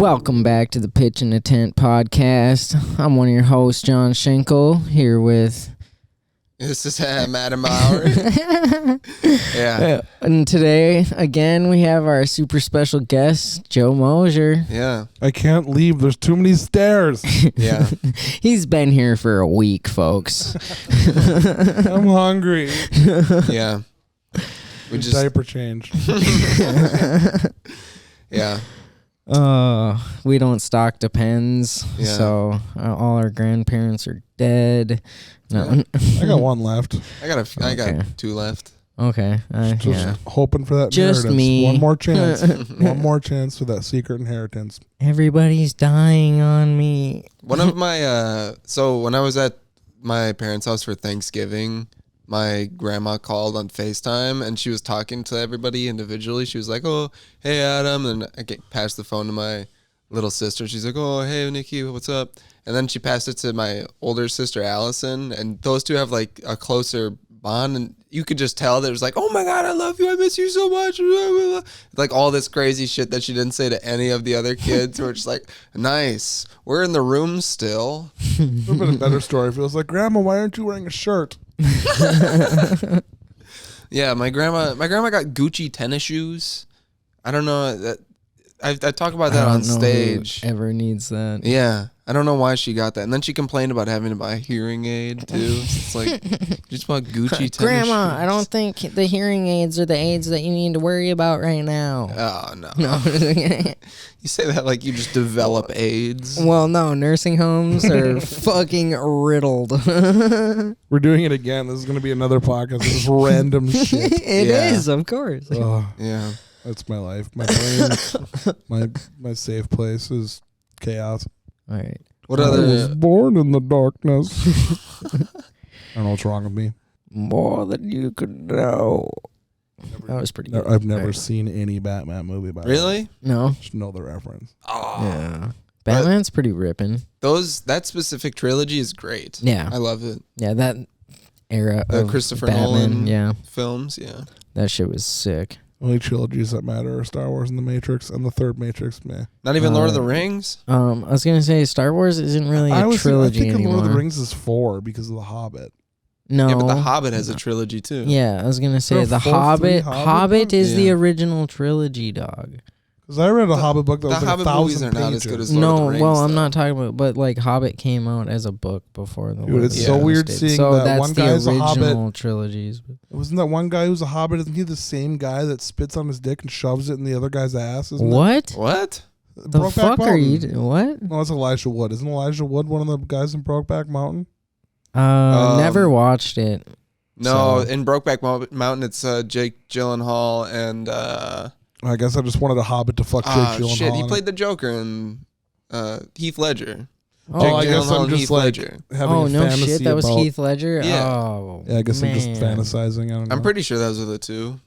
Welcome back to the Pitchin podcast. I'm one of your hosts, John Schenkel, here with... This is Madam Bauer. Yeah. And today, again, we have our super special guest, Joe Mosier. Yeah. I can't leave. There's too many stairs. Yeah. He's been here for a week, folks. I'm hungry. Yeah. We just Diaper change. Yeah. We don't stock Depends, Yeah. so all our grandparents are dead. No. I got one left. I got two left. Okay. Just hoping for that Just inheritance. me. One more chance. One more chance for that secret inheritance. Everybody's dying on me. One of my so when I was at my parents' house for Thanksgiving, my grandma called on FaceTime and she was talking to everybody individually. She was like, "Oh, hey Adam," and I passed the phone to my little sister. She's like, "Oh, hey Nikki, what's up?" And then she passed it to my older sister Allison, and those two have like a closer bond, and you could just tell that it was like, "Oh my God, I love you, I miss you so much," like all this crazy shit that she didn't say to any of the other kids. We're just like, "Nice, we're in the room still." Would have been a better story if it was like, "Grandma, why aren't you wearing a shirt?" Yeah, my grandma got Gucci tennis shoes. I don't know that. I talk about that on stage. Who ever needs that? Yeah, I don't know why she got that, and then she complained about having to buy a hearing aid too. It's like, you just bought Gucci tennis Grandma, shoes. I don't think the hearing aids are the aids that you need to worry about right now. Oh no. No. You say that like you just develop AIDS. Well, no, nursing homes are fucking riddled. We're doing it again. This is going to be another podcast. This is random shit. It Yeah. is, of course. Yeah. That's my life. My brain, my safe place is chaos. All right. What I was other? born in the darkness. I don't know what's wrong with me. More than you could know. That was pretty good. I've never All right. seen any Batman movie by Really? No. Just know the reference. Oh. Yeah. Batman's pretty ripping. That specific trilogy is great. Yeah. I love it. Yeah, that era The of Christopher Batman, Nolan films. Yeah. that shit was sick. Only trilogies that matter are Star Wars and The Matrix, and the third Matrix, meh. Not even Lord of the Rings. I was gonna say Star Wars isn't really a I trilogy think anymore. Lord of the Rings is 4 because of The Hobbit. No. Yeah, but The Hobbit has a trilogy too. Yeah, I was gonna say There are the 4, 3 Hobbit. Hobbit Hobbit books? is the Yeah. original trilogy, dog. Because I read a Hobbit book that The was like Hobbit 1,000 movies are pages. not as good as Lord of the No, Rings, well, I'm though. not talking about, but like Hobbit came out as a book before the. Dude, Lord it's of the so Rings weird did. seeing so that that's one the guy's a original Hobbit. trilogies. Wasn't that one guy who's a Hobbit? Isn't he the same guy that spits on his dick and shoves it in the other guy's ass? Isn't What? What? it? The Brokeback fuck are you? Mountain. What? No, it's Elijah Wood. Isn't Elijah Wood one of the guys in Brokeback Mountain? Never watched it. No, So- in Brokeback Mountain, it's Jake Gyllenhaal and I guess I just wanted a Hobbit to fuck Jake Gyllenhaal. shit. He in it. played the Joker in Heath Ledger. Oh, Jake I guess Gyllenhaal I'm and just Heath like Ledger. having oh a no fantasy shit! That was about, Heath Ledger. Yeah. Oh, Yeah, I guess I'm just man. fantasizing. I don't know. I'm pretty sure those are the two.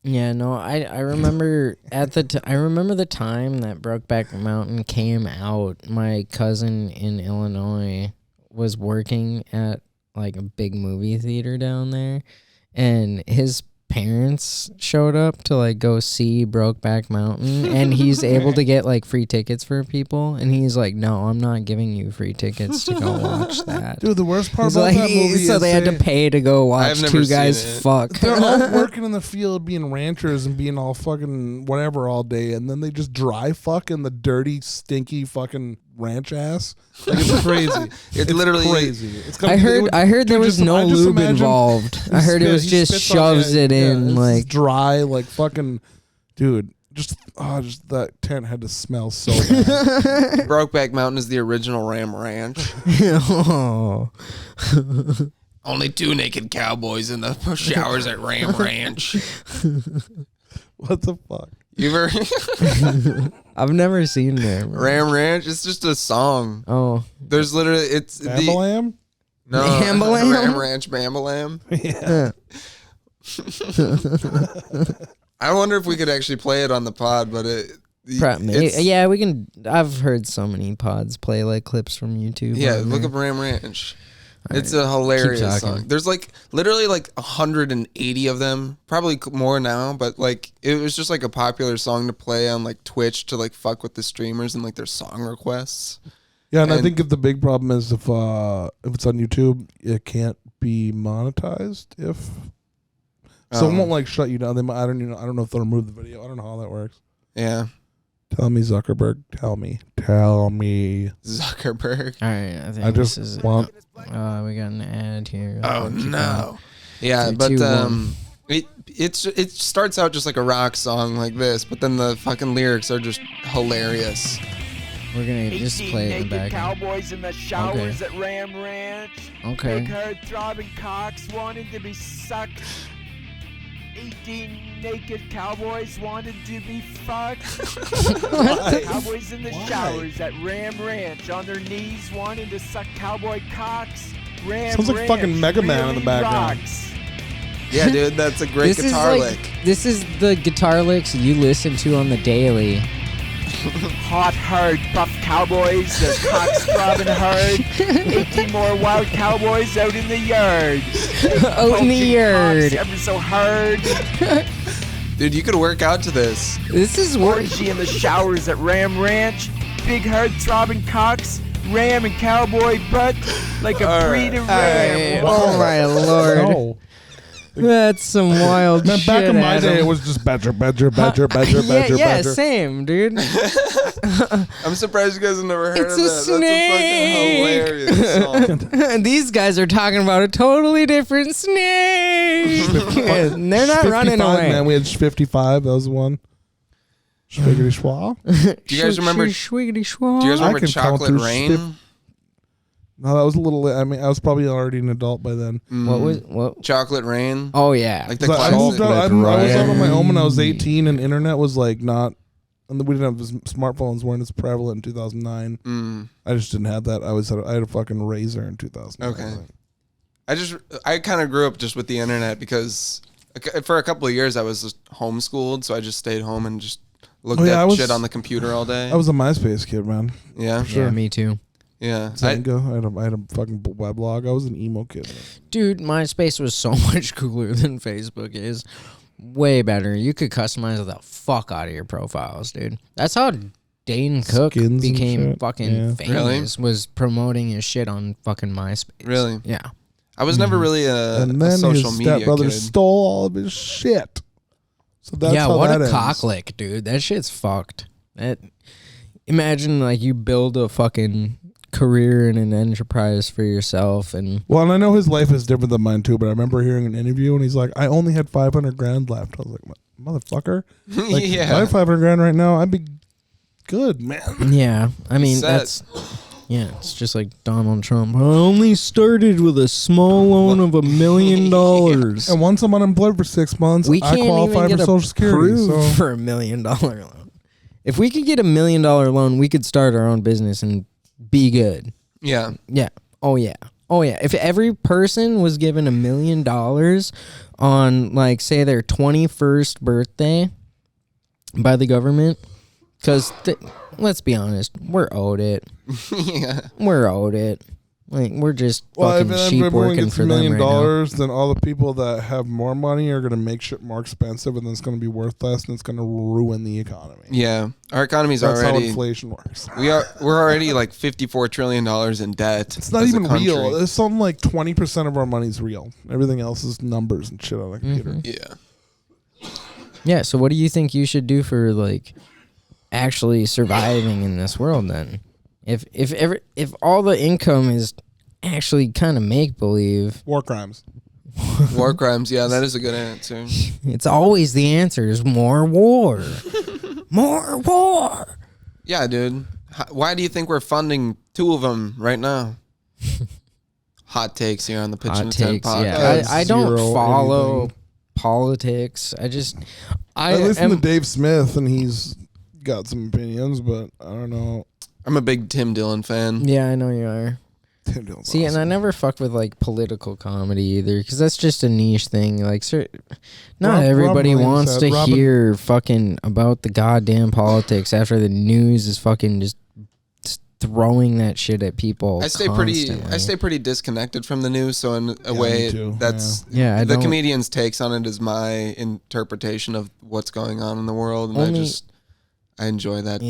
Yeah, no, I remember I remember the time that Brokeback Mountain came out. My cousin in Illinois was working at like a big movie theater down there, and his parents showed up to like go see Brokeback Mountain, and he's able to get like free tickets for people, and he's like, "No, I'm not giving you free tickets to go watch that." Dude, the worst part He's about like, that movie so is they had to pay to go watch I've never two seen guys it. fuck. they're all working in the field being ranchers and being all fucking whatever all day, and then they just dry fuck in the dirty, stinky fucking ranch ass. Like, it's crazy. It's literally crazy. It's I heard there was no lube involved. I heard it was just shoves it in like dry, like fucking, dude. Just that tent had to smell so bad. Brokeback Mountain is the original Ram Ranch. oh. Only 2 naked cowboys in the showers at Ram Ranch. What the fuck? You ever I've never seen it. Ram Ranch? It's just a song. Oh. There's literally it's Bambalam? no Bambalam? Ram Ranch Bambalam. Yeah. I wonder if we could actually play it on the pod, but Yeah, we can. I've heard so many pods play like clips from YouTube. Yeah, on look there. up Ram Ranch. It's a hilarious talking. song. There's like literally like 180 of them, probably more now, but like it was just like a popular song to play on like Twitch to like fuck with the streamers and like their song requests. Yeah, and I think if the big problem is if it's on YouTube, it can't be monetized. So it won't like shut you down. I don't know if they'll remove the video. I don't know how that works. Yeah. Tell me, Zuckerberg. Tell me. Zuckerberg. All right, I think I just this is. want. We got an ad here. Oh Keep no. Yeah, Three, but two, one. it starts out just like a rock song like this, but then the fucking lyrics are just hilarious. We're gonna just play it in the naked back. cowboys in the showers at Ram Ranch. Okay. Big herd throbbing cocks wanting to be sucked. 18 naked cowboys wanted to be fucked. Cowboys in the showers at Ram Ranch on their knees wanting to suck cowboy cocks. Ram Sounds like Ranch fucking Mega Man in the really background. rocks. Yeah, dude, that's a great This is guitar like lick. this is the guitar licks you listen to on the daily. Hot herd buff cowboys, their cocks throbbing hard. 18 more wild cowboys out in the yard. Out in the Poking yard. cocks ever so hard. Dude, you could work out to this. This is what. Orgy in the showers at Ram Ranch. Big herd throbbing cocks. Ram and cowboy butt like a breed of ram. Oh my lord. No. That's some wild Man, shit. back in my Adam. day, it was just badger. Yeah, same, dude. I'm surprised you guys have never heard It's of a that. snake. That's a fucking hilarious song. These guys are talking about a totally different snake. And they're not running 55, away. Man, we had 55. That was the one. Schwiggity schwa. Do you guys remember? Schwiggity schwa? Do you guys remember can count Chocolate through Rain? No, that was a little. I mean, I was probably already an adult by then. What was what? Chocolate Rain? Oh yeah. Like the So I classic. moved out. I was out on my own when I was Right. 18, and internet was like not. And we didn't have smartphones weren't as prevalent in 2009. I just didn't have that. I had a fucking Razor in 2009. Okay. I kind of grew up just with the internet because for a couple of years I was just homeschooled, so I just stayed home and just looked at shit on the computer all day. I was a MySpace kid, man. Yeah. Yeah, me too. Yeah. Zanga. I had a fucking weblog. I was an emo kid, man. Dude, MySpace was so much cooler than Facebook is. Way better. You could customize the fuck out of your profiles, dude. That's how Dane Cook Skins and became shit. fucking Yeah. famous. Was promoting his shit on fucking MySpace. Really? Yeah. I was never really a And then social his media stepbrother kid. stole all of his shit. So that's yeah, how what that a ends. cocklick, dude. That shit's fucked. Imagine like you build a fucking career and an enterprise for yourself and Well, and I know his life is different than mine too, but I remember hearing an interview and he's like, I only had 500 grand left. I was like, motherfucker. Like, if I Yeah. had 500 grand right now, I'd be good, man. yeah, I mean Set. it's just like Donald Trump. I only started with a small loan of $1 million. And once I'm unemployed for 6 months, We I can't qualify even for get Social Security. approved So for $1 million loan. If we could get $1 million loan, we could start our own business and be good. Yeah. Yeah. Oh yeah. Oh yeah. If every person was given $1 million on like say their 21st birthday by the government, because let's be honest, we're owed it. Yeah. We're owed it. Like we're just well, if fucking sheep everyone working gets for $1 them million, right now. then all the people that have more money are going to make shit more expensive, and then it's going to be worth less, and it's going to ruin the economy. Yeah. Our economy's That's how already inflation works. we're already like $54 trillion in debt. It's not as a even country. real. It's something like 20% of our money's real. Everything else is numbers and shit on a computer. Yeah. Yeah. So what do you think you should do for like actually surviving in this world then? If all the income is actually kind of make believe, War crimes. War crimes. Yeah, that is a good answer. it's always the answer is more war. More war. Yeah, dude. Why do you think we're funding 2 of them right now? Hot takes here on the Pitchin Hot Tent takes, podcast. yeah. I don't Zero follow anything. politics. I I listen to am, Dave Smith, and he's got some opinions, but I don't know. I'm a big Tim Dillon fan. yeah, I know you are. Tim Dillon's See, and I awesome. never fuck with like political comedy either, because that's just a niche thing. Like, not Rob everybody Williams wants said to Robin- hear fucking about the goddamn politics after the news is fucking just throwing that shit at people. I stay pretty disconnected from the news, so in a way me too. that's the comedian's takes on it is my interpretation of what's going on in the world, and I enjoy that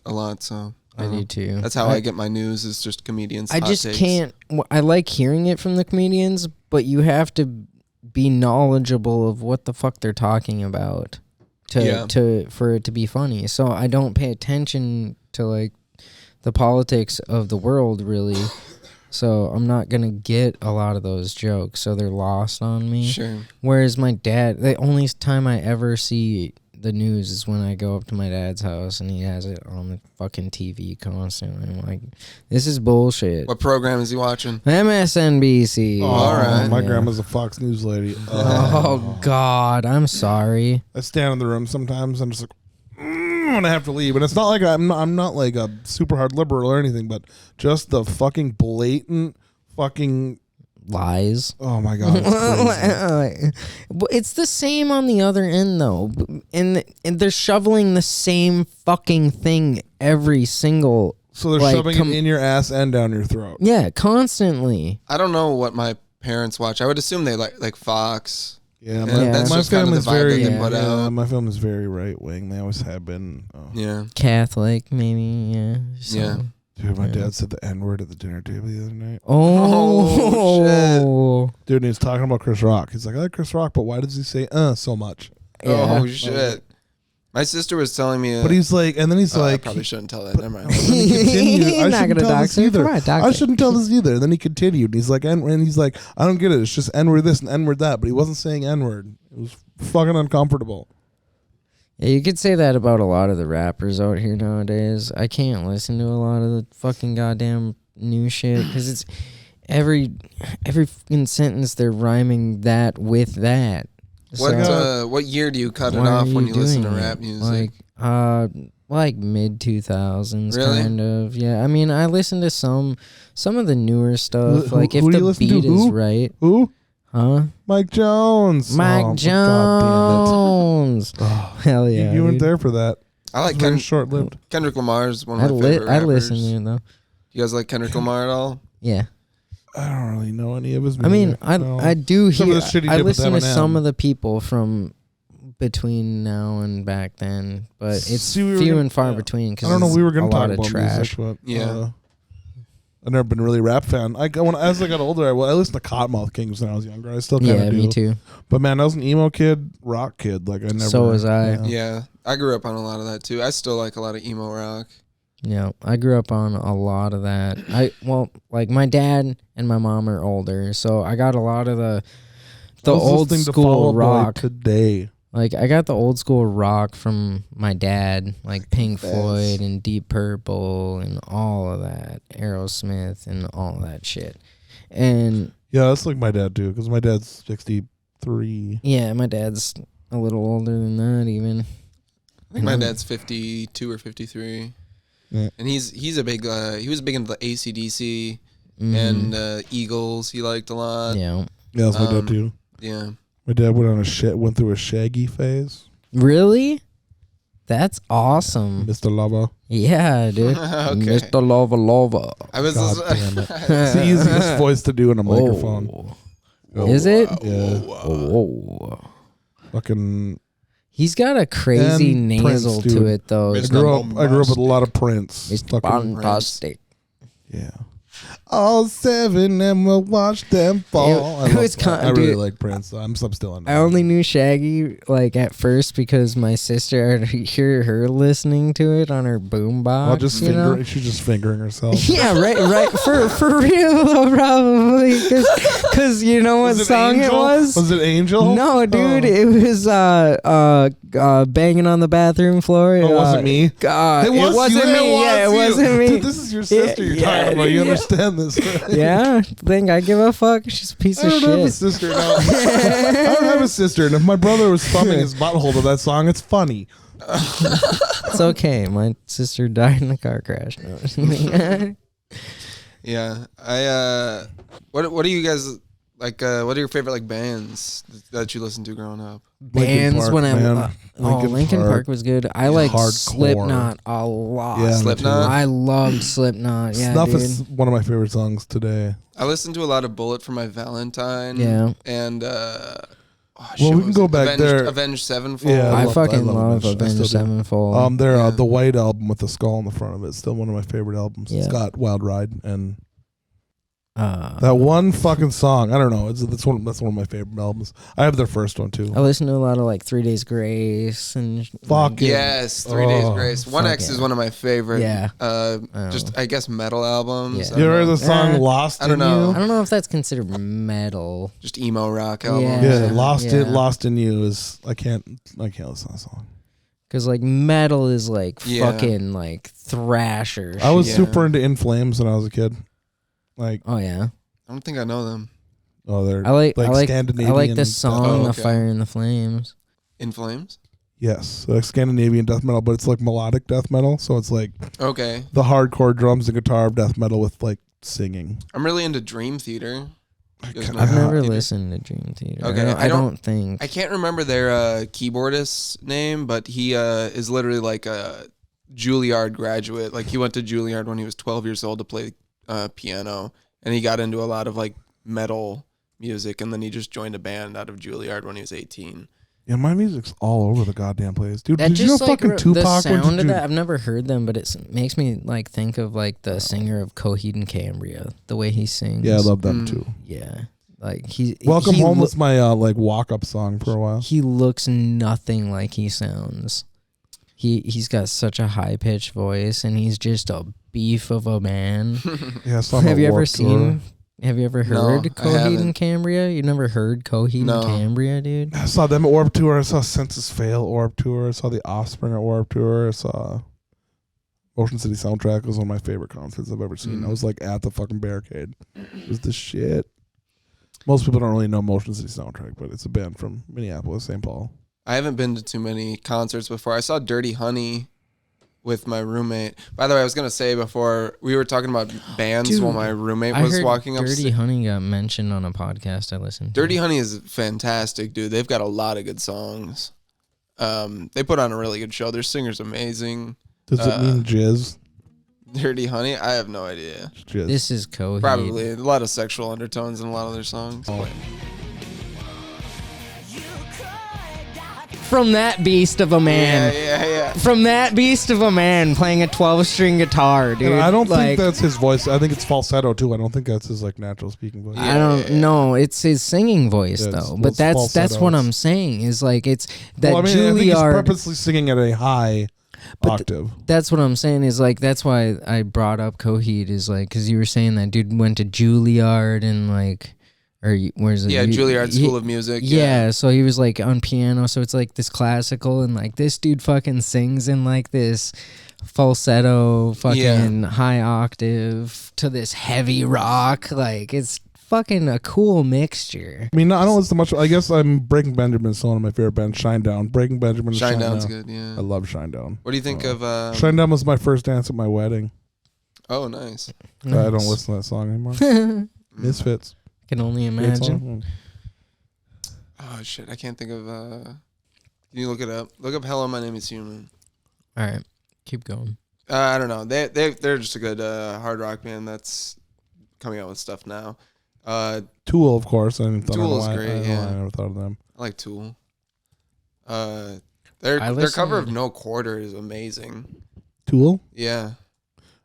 a lot. So I do too. That's how I get my news, is just comedians. I just can't. I like hearing it from the comedians, but you have to be knowledgeable of what the fuck they're talking about for it to be funny. So I don't pay attention to like the politics of the world really. So I'm not gonna get a lot of those jokes, so they're lost on me. Sure. Whereas my dad, the only time I ever see the news is when I go up to my dad's house and he has it on the fucking TV constantly. I'm like, this is bullshit. What program is he watching? MSNBC. Oh, all right. My grandma's a Fox News lady. Oh God, I'm sorry. I stand in the room sometimes. I'm just like, when I have to leave, and it's not like I'm not like a super hard liberal or anything, but just the fucking blatant fucking lies. Oh my God, it's crazy. It's the same on the other end though, and they're shoveling the same fucking thing every single. So they're shoving it in your ass and down your throat. Yeah, constantly. I don't know what my parents watch. I would assume they like Fox. Yeah, that's my just kind of the vibe very. that they put out. My family's very right wing. They always have been. Yeah, Catholic maybe. Yeah. So. Yeah. Dude, my dad said the N-word at the dinner table the other night. Oh, shit. Dude, and he was talking about Chris Rock. He's like, I like Chris Rock, but why does he say so much? Yeah. Oh shit. My sister was telling me, but he's like, and then he's like, I probably shouldn't tell that. Never mind. He's not gonna dox you. I shouldn't tell this either. And then he continued. And he's like, and he's like, I don't get it. It's just N-word this and N-word that. But he wasn't saying N-word. It was fucking uncomfortable. Yeah, you could say that about a lot of the rappers out here nowadays. I can't listen to a lot of the fucking goddamn new shit because it's every fucking sentence they're rhyming that with that. What year do you cut it off when you listen to rap music? Like mid 2000s, really? kind of. Yeah, I mean, I listen to some of the newer stuff. Who, like if the beat is right. Who? Huh? Mike Jones. Mike Jones. Oh, hell yeah! You weren't there for that. I like short-lived. Kendrick Lamar is one of my favorite rappers. I listen to it though. You guys like Kendrick Lamar at all? Yeah. I don't really know any of his music. I mean, I do hear. I listen to Eminem. some of the people from between now and back then, but it's few and far between. Cause I don't know. We were going to talk about about trash. music, but yeah. I've never been really a rap fan. As I got older, I listened to Cottonmouth Kings when I was younger. I still kind of do. Yeah, me too. But man, I was an emo kid, rock kid. Like I never. So was I. Yeah, I grew up on a lot of that too. I still like a lot of emo rock. Yeah, I grew up on a lot of that. Like my dad and my mom are older, so I got a lot of the old school rock today. Like I got the old school rock from my dad, like Pink Floyd and Deep Purple and all of that, Aerosmith and all that shit. And yeah, that's like my dad too, because my dad's 63. Yeah, my dad's a little older than that even. I think my dad's 52 or 53. Yeah. And he's a big he was big into the AC/DC and Eagles. He liked a lot. Yeah, that's my dad too. Yeah, my dad went through a Shaggy phase. Really? That's awesome, Mr. Lover. Yeah, dude. Okay. Mr. Lover. I was. Damn it. It's the easiest voice to do in a microphone. Is it? Yeah. Oh. Fucking. He's got a crazy nasal to it, though. I grew up with a lot of Prince. It's fantastic. Yeah. All seven and we'll watch them fall. I really like Prince. I'm still on that. I only knew Shaggy like at first because my sister, I'd hear her listening to it on her boombox. She's just fingering herself. Yeah, right. For real, though, probably. Because you know what song it was? Was it Angel? No, dude. It was banging on the bathroom floor. It wasn't me. It wasn't me. Yeah, it wasn't me. Dude, this is your sister you're talking about. You understand this, right? Yeah? Think I give a fuck? She's a piece of shit. I don't have a sister. No. I don't have a sister. And if my brother was thumbing his butthole to that song, it's funny. It's okay. My sister died in a car crash. No. Yeah. What do you guys Like, what are your favorite like bands that you listened to growing up? Bands Park, when man. Linkin Park was good. I like Hardcore. Slipknot a lot. Yeah, me Slipknot? I loved Slipknot. Yeah, Snuff dude. is one of my favorite songs today. I listened to a lot of Bullet for My Valentine. Yeah. And Well, we can go back there. Avenged Sevenfold. Yeah, I love fucking Avenged. love I still Avenged do. Sevenfold. They're the White Album with the skull on the front of it. Still one of my favorite albums. Yeah. It's got Wild Ride and that that one fucking song. I don't know. That's one of my favorite albums. I have their first one too. I listen to a lot of like 3 Days Grace and Fuck Yes, 3 Days Grace. 1X fuck is yeah. one of my favorite. Yeah. Just I guess metal albums. Yeah. I You don't ever heard know. the song Eh, Lost I don't in know. I You? don't know if that's considered metal. Just emo rock albums. Yeah, Lost yeah. Lost in You is I can't listen to that song. Because like metal is like Yeah. fucking like thrasher. I was Yeah. super into In Flames when I was a kid. Like, Oh yeah. I don't think I know them. they're I like Scandinavian. I like the song Oh, The okay. Fire in the Flames. In Flames? Yes, like Scandinavian death metal, but it's like melodic death metal. So it's like Okay. the hardcore drums and guitar of death metal with like singing. I'm really into Dream Theater. You guys know I've Dream never Theater? listened to Dream Theater. Okay, I don't think. I can't remember their keyboardist's name, but he is literally like a Juilliard graduate. Like he went to Juilliard when he was 12 years old to play piano, and he got into a lot of like metal music, and then he just joined a band out of Juilliard when he was 18. Yeah, my music's all over the goddamn place, dude. That Did you know just like fucking Tupac? the went to sound of Ju- that. I've never heard them, but it makes me like think of like the singer of Coheed and Cambria, the way he sings. Yeah, I love them too. Yeah, like he. Welcome he Home lo- was my like walk up song for a while. He looks nothing like he sounds. He's got such a high pitched voice, and he's just a beef of a man. Yeah, I saw Have you ever Warped Tour. seen? Have you ever No, heard I Coheed haven't. and Cambria? You never heard Coheed No. and Cambria, dude? I saw them at Warped Tour. I saw Census Fail at Warped Tour. I saw The Offspring at Warped Tour. I saw Ocean City Soundtrack. Was one of my favorite concerts I've ever seen. I was like at the fucking barricade. It was the shit. Most people don't really know Motion City Soundtrack, but it's a band from Minneapolis, St. Paul. I haven't been to too many concerts before. I saw Dirty Honey with my roommate. By the way, I was gonna say before we were talking about bands Dude, while my roommate I was heard walking up. Dirty Honey got mentioned on a podcast I listened to. Dirty Honey is fantastic, dude. They've got a lot of good songs. They put on a really good show. Their singer's amazing. Does it mean jizz? Dirty Honey? I have no idea. Jizz. This is Coheed. Probably a lot of sexual undertones in a lot of their songs. From that beast of a man. Yeah. From that beast of a man playing a 12-string guitar, dude. And I don't like, think that's his voice. I think it's falsetto too. I don't think that's his like natural speaking voice. I don't know. It's his singing voice Yeah, it's- though. well, But it's that's falsetto. what I'm saying is like it's that Well, I think he's Juilliard. purposely singing at a high octave. That's what I'm saying is like that's why I brought up Coheed is like because you were saying that dude went to Juilliard and like or where's it? Yeah, Juilliard School of Music. Yeah, so he was like on piano, so it's like this classical, and like this dude fucking sings in like this falsetto, fucking high octave to this heavy rock. Like it's fucking a cool mixture. I mean, I don't listen to much. I guess Breaking Benjamin is one of my favorite bands. Shinedown. Breaking Benjamin. Shinedown's Shinedown. good, yeah. I love Shinedown. What do you think of... Shinedown was my first dance at my wedding. Oh, nice. I don't listen to that song anymore. Misfits. Can only Great imagine. song. Oh, shit. I can't think of... Can you look it up? Look up Hello, My Name is Human. All right, keep going. I don't know. They're just a good hard rock band that's coming out with stuff now. Tool, of course. I don't Tool know is why- great, I don't know yeah. why I never thought of them. I like Tool. Their listened- cover of No Quarter is amazing. Tool? Yeah.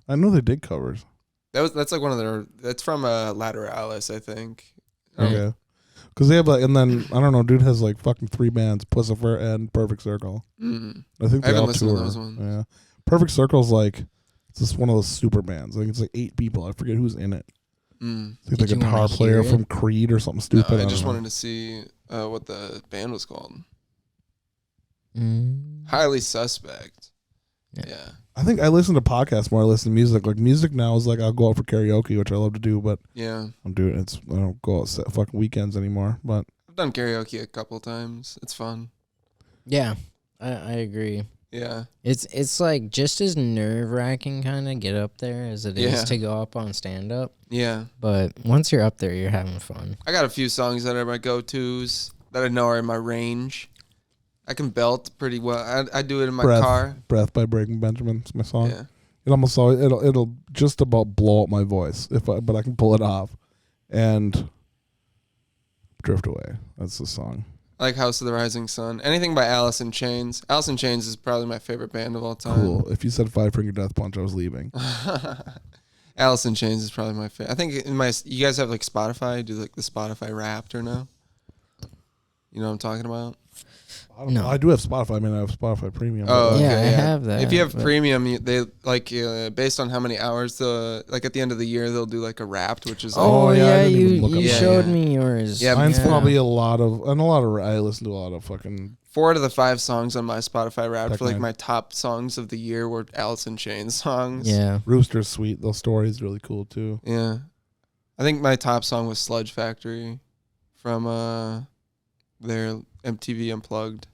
I know they did covers. That's like one of their... That's from Lateralis, I think. Okay. Because they have like, and then, I don't know, dude has like fucking 3 bands, Pussifer and Perfect Circle. Mm. I think I they haven't all listened to tour. those ones. Yeah. Perfect Circle's like, it's just one of those super bands. I think it's like 8 people. I forget who's in it. Mm. I think Did the you guitar wanna player hear it? from Creed or something stupid. I don't just know. wanted to see what the band was called. Mm. Highly Suspect. Yeah. Yeah. I think I listen to podcasts more. I listen to music. Like music now is like I'll go out for karaoke, which I love to do, but Yeah. I'm doing it's I don't go out fucking weekends anymore. But I've done karaoke a couple times. It's fun. Yeah, I agree. Yeah. It's like just as nerve wracking kind of get up there as it is to go up on stand up. Yeah. But once you're up there, you're having fun. I got a few songs that are my go-tos that I know are in my range. I can belt pretty well. I do it in my car. Breath by Breaking Benjamin. It's my song. Yeah. It almost always it'll just about blow up my voice but I can pull it off. And Drift Away. That's the song. I like House of the Rising Sun. Anything by Alice in Chains. Alice in Chains is probably my favorite band of all time. Cool. If you said Five Finger Death Punch, I was leaving. Alice in Chains is probably my favorite. I think you guys have like Spotify. Do like the Spotify Wrapped or no? You know what I'm talking about? No. I do have Spotify. I mean, I have Spotify Premium. Oh, okay, I have that. If you have premium, they like based on how many hours like at the end of the year they'll do like a Wrapped, which is like, Oh yeah, I yeah, didn't even look you up showed that. me yours. Yeah, Mine's yeah. probably a lot of I listen to a lot of fucking 4 out of the 5 songs on my Spotify Wrapped Tech for like Nine. my top songs of the year were Alice in Chains songs. Yeah. Rooster's Sweet. Those stories really cool too. Yeah. I think my top song was Sludge Factory from their MTV Unplugged.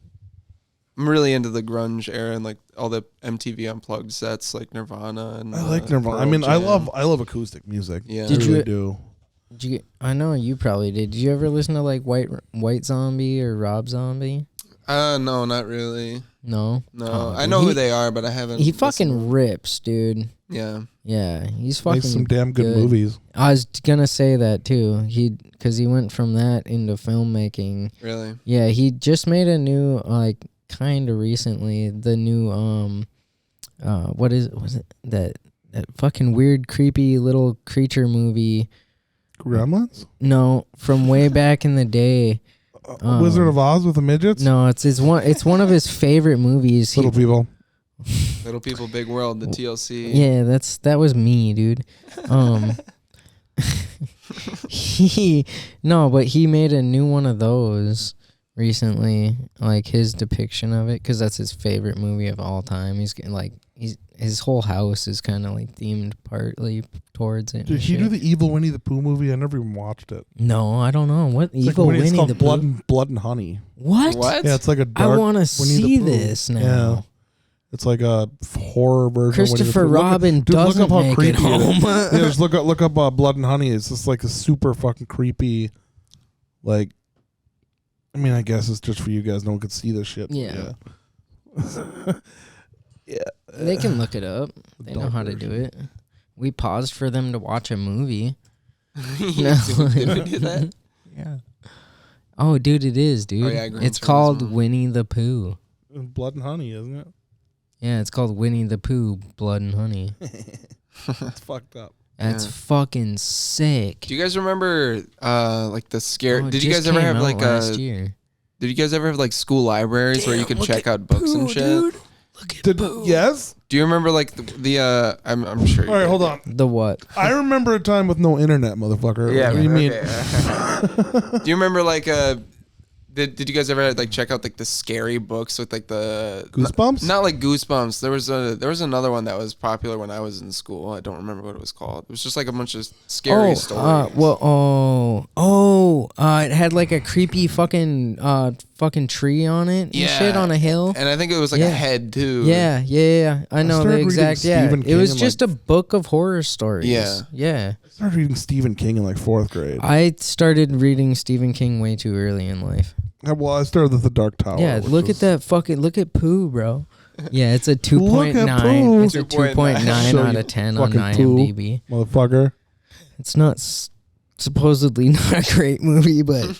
I'm really into the grunge era and like all the MTV Unplugged sets like Nirvana and I like Nirvana. I Pearl mean, I Jam. love acoustic music. Yeah. Did I you- really do. I know you probably did. Did you ever listen to like White Zombie or Rob Zombie? No, not really. No. No. Oh, I dude, know he- who they are, but I haven't He listened. fucking rips, dude. Yeah. Yeah, he's fucking Makes some damn good movies. I was gonna say that too. Because he went from that into filmmaking. Really. Yeah, he just made a new kind of recently the new was it that fucking weird creepy little creature movie? Gremlins? No, from way back in the day. Wizard of Oz with the midgets? No, it's one of his favorite movies. Little people. Little People Big World, the TLC. Yeah, that was me, dude. But he made a new one of those recently, like his depiction of it, because that's his favorite movie of all time. His whole house is kind of like themed partly towards it. Did he do the evil Winnie the Pooh movie? I never even watched it. No, I don't know what It's evil like it's Winnie called the Blood Pooh. Blood and Honey. What? What? Yeah, it's like a I dark want to Winnie the see Pooh. this now. Yeah. It's like a horror version. Christopher of Winnie the Pooh. Robin Dude, look doesn't up how make it creepy home. Yeah, just look up Blood and Honey. It's just like a super fucking creepy, like. I mean, I guess it's just for you guys. No one could see this shit. Yeah. Yeah. They can look it up. They know Adult how to do version. it. We paused for them to watch a movie. Did we do that? Yeah. Oh, dude, it is, dude. Oh, yeah, Grinch It's was called one. Winnie the Pooh. Blood and Honey, isn't it? Yeah, it's called Winnie the Pooh, Blood and Honey. It's fucked up. That's Yeah. fucking sick. Do you guys remember like the scare? Oh, it Did you just guys ever came have out like last year. Did you guys ever have like school libraries where you could check out books and shit? Dude. Look at Yes. Do you remember like the I'm sure. All right, hold on. The what? I remember a time with no internet, motherfucker. Yeah. What do you mean? okay. Do you remember like Did you guys ever like check out like the scary books with like the Goosebumps? Not like Goosebumps. There was another one that was popular when I was in school. I don't remember what it was called. It was just like a bunch of scary stories. It had like a creepy fucking tree on it and shit on a hill. And I think it was like Yeah. a head too. Yeah. I know started the reading exact. Yeah, Stephen it King was in, just a book of horror stories. Yeah. I started reading Stephen King in like 4th grade. I started reading Stephen King way too early in life. I started with The Dark Tower. Yeah, which look was- at that fucking look at Pooh, bro. Yeah, it's a Look 2.9. at Pooh. It's a 2.9 Show out you of 10 on fucking Pooh. IMDb. Motherfucker. It's not supposedly not a great movie, but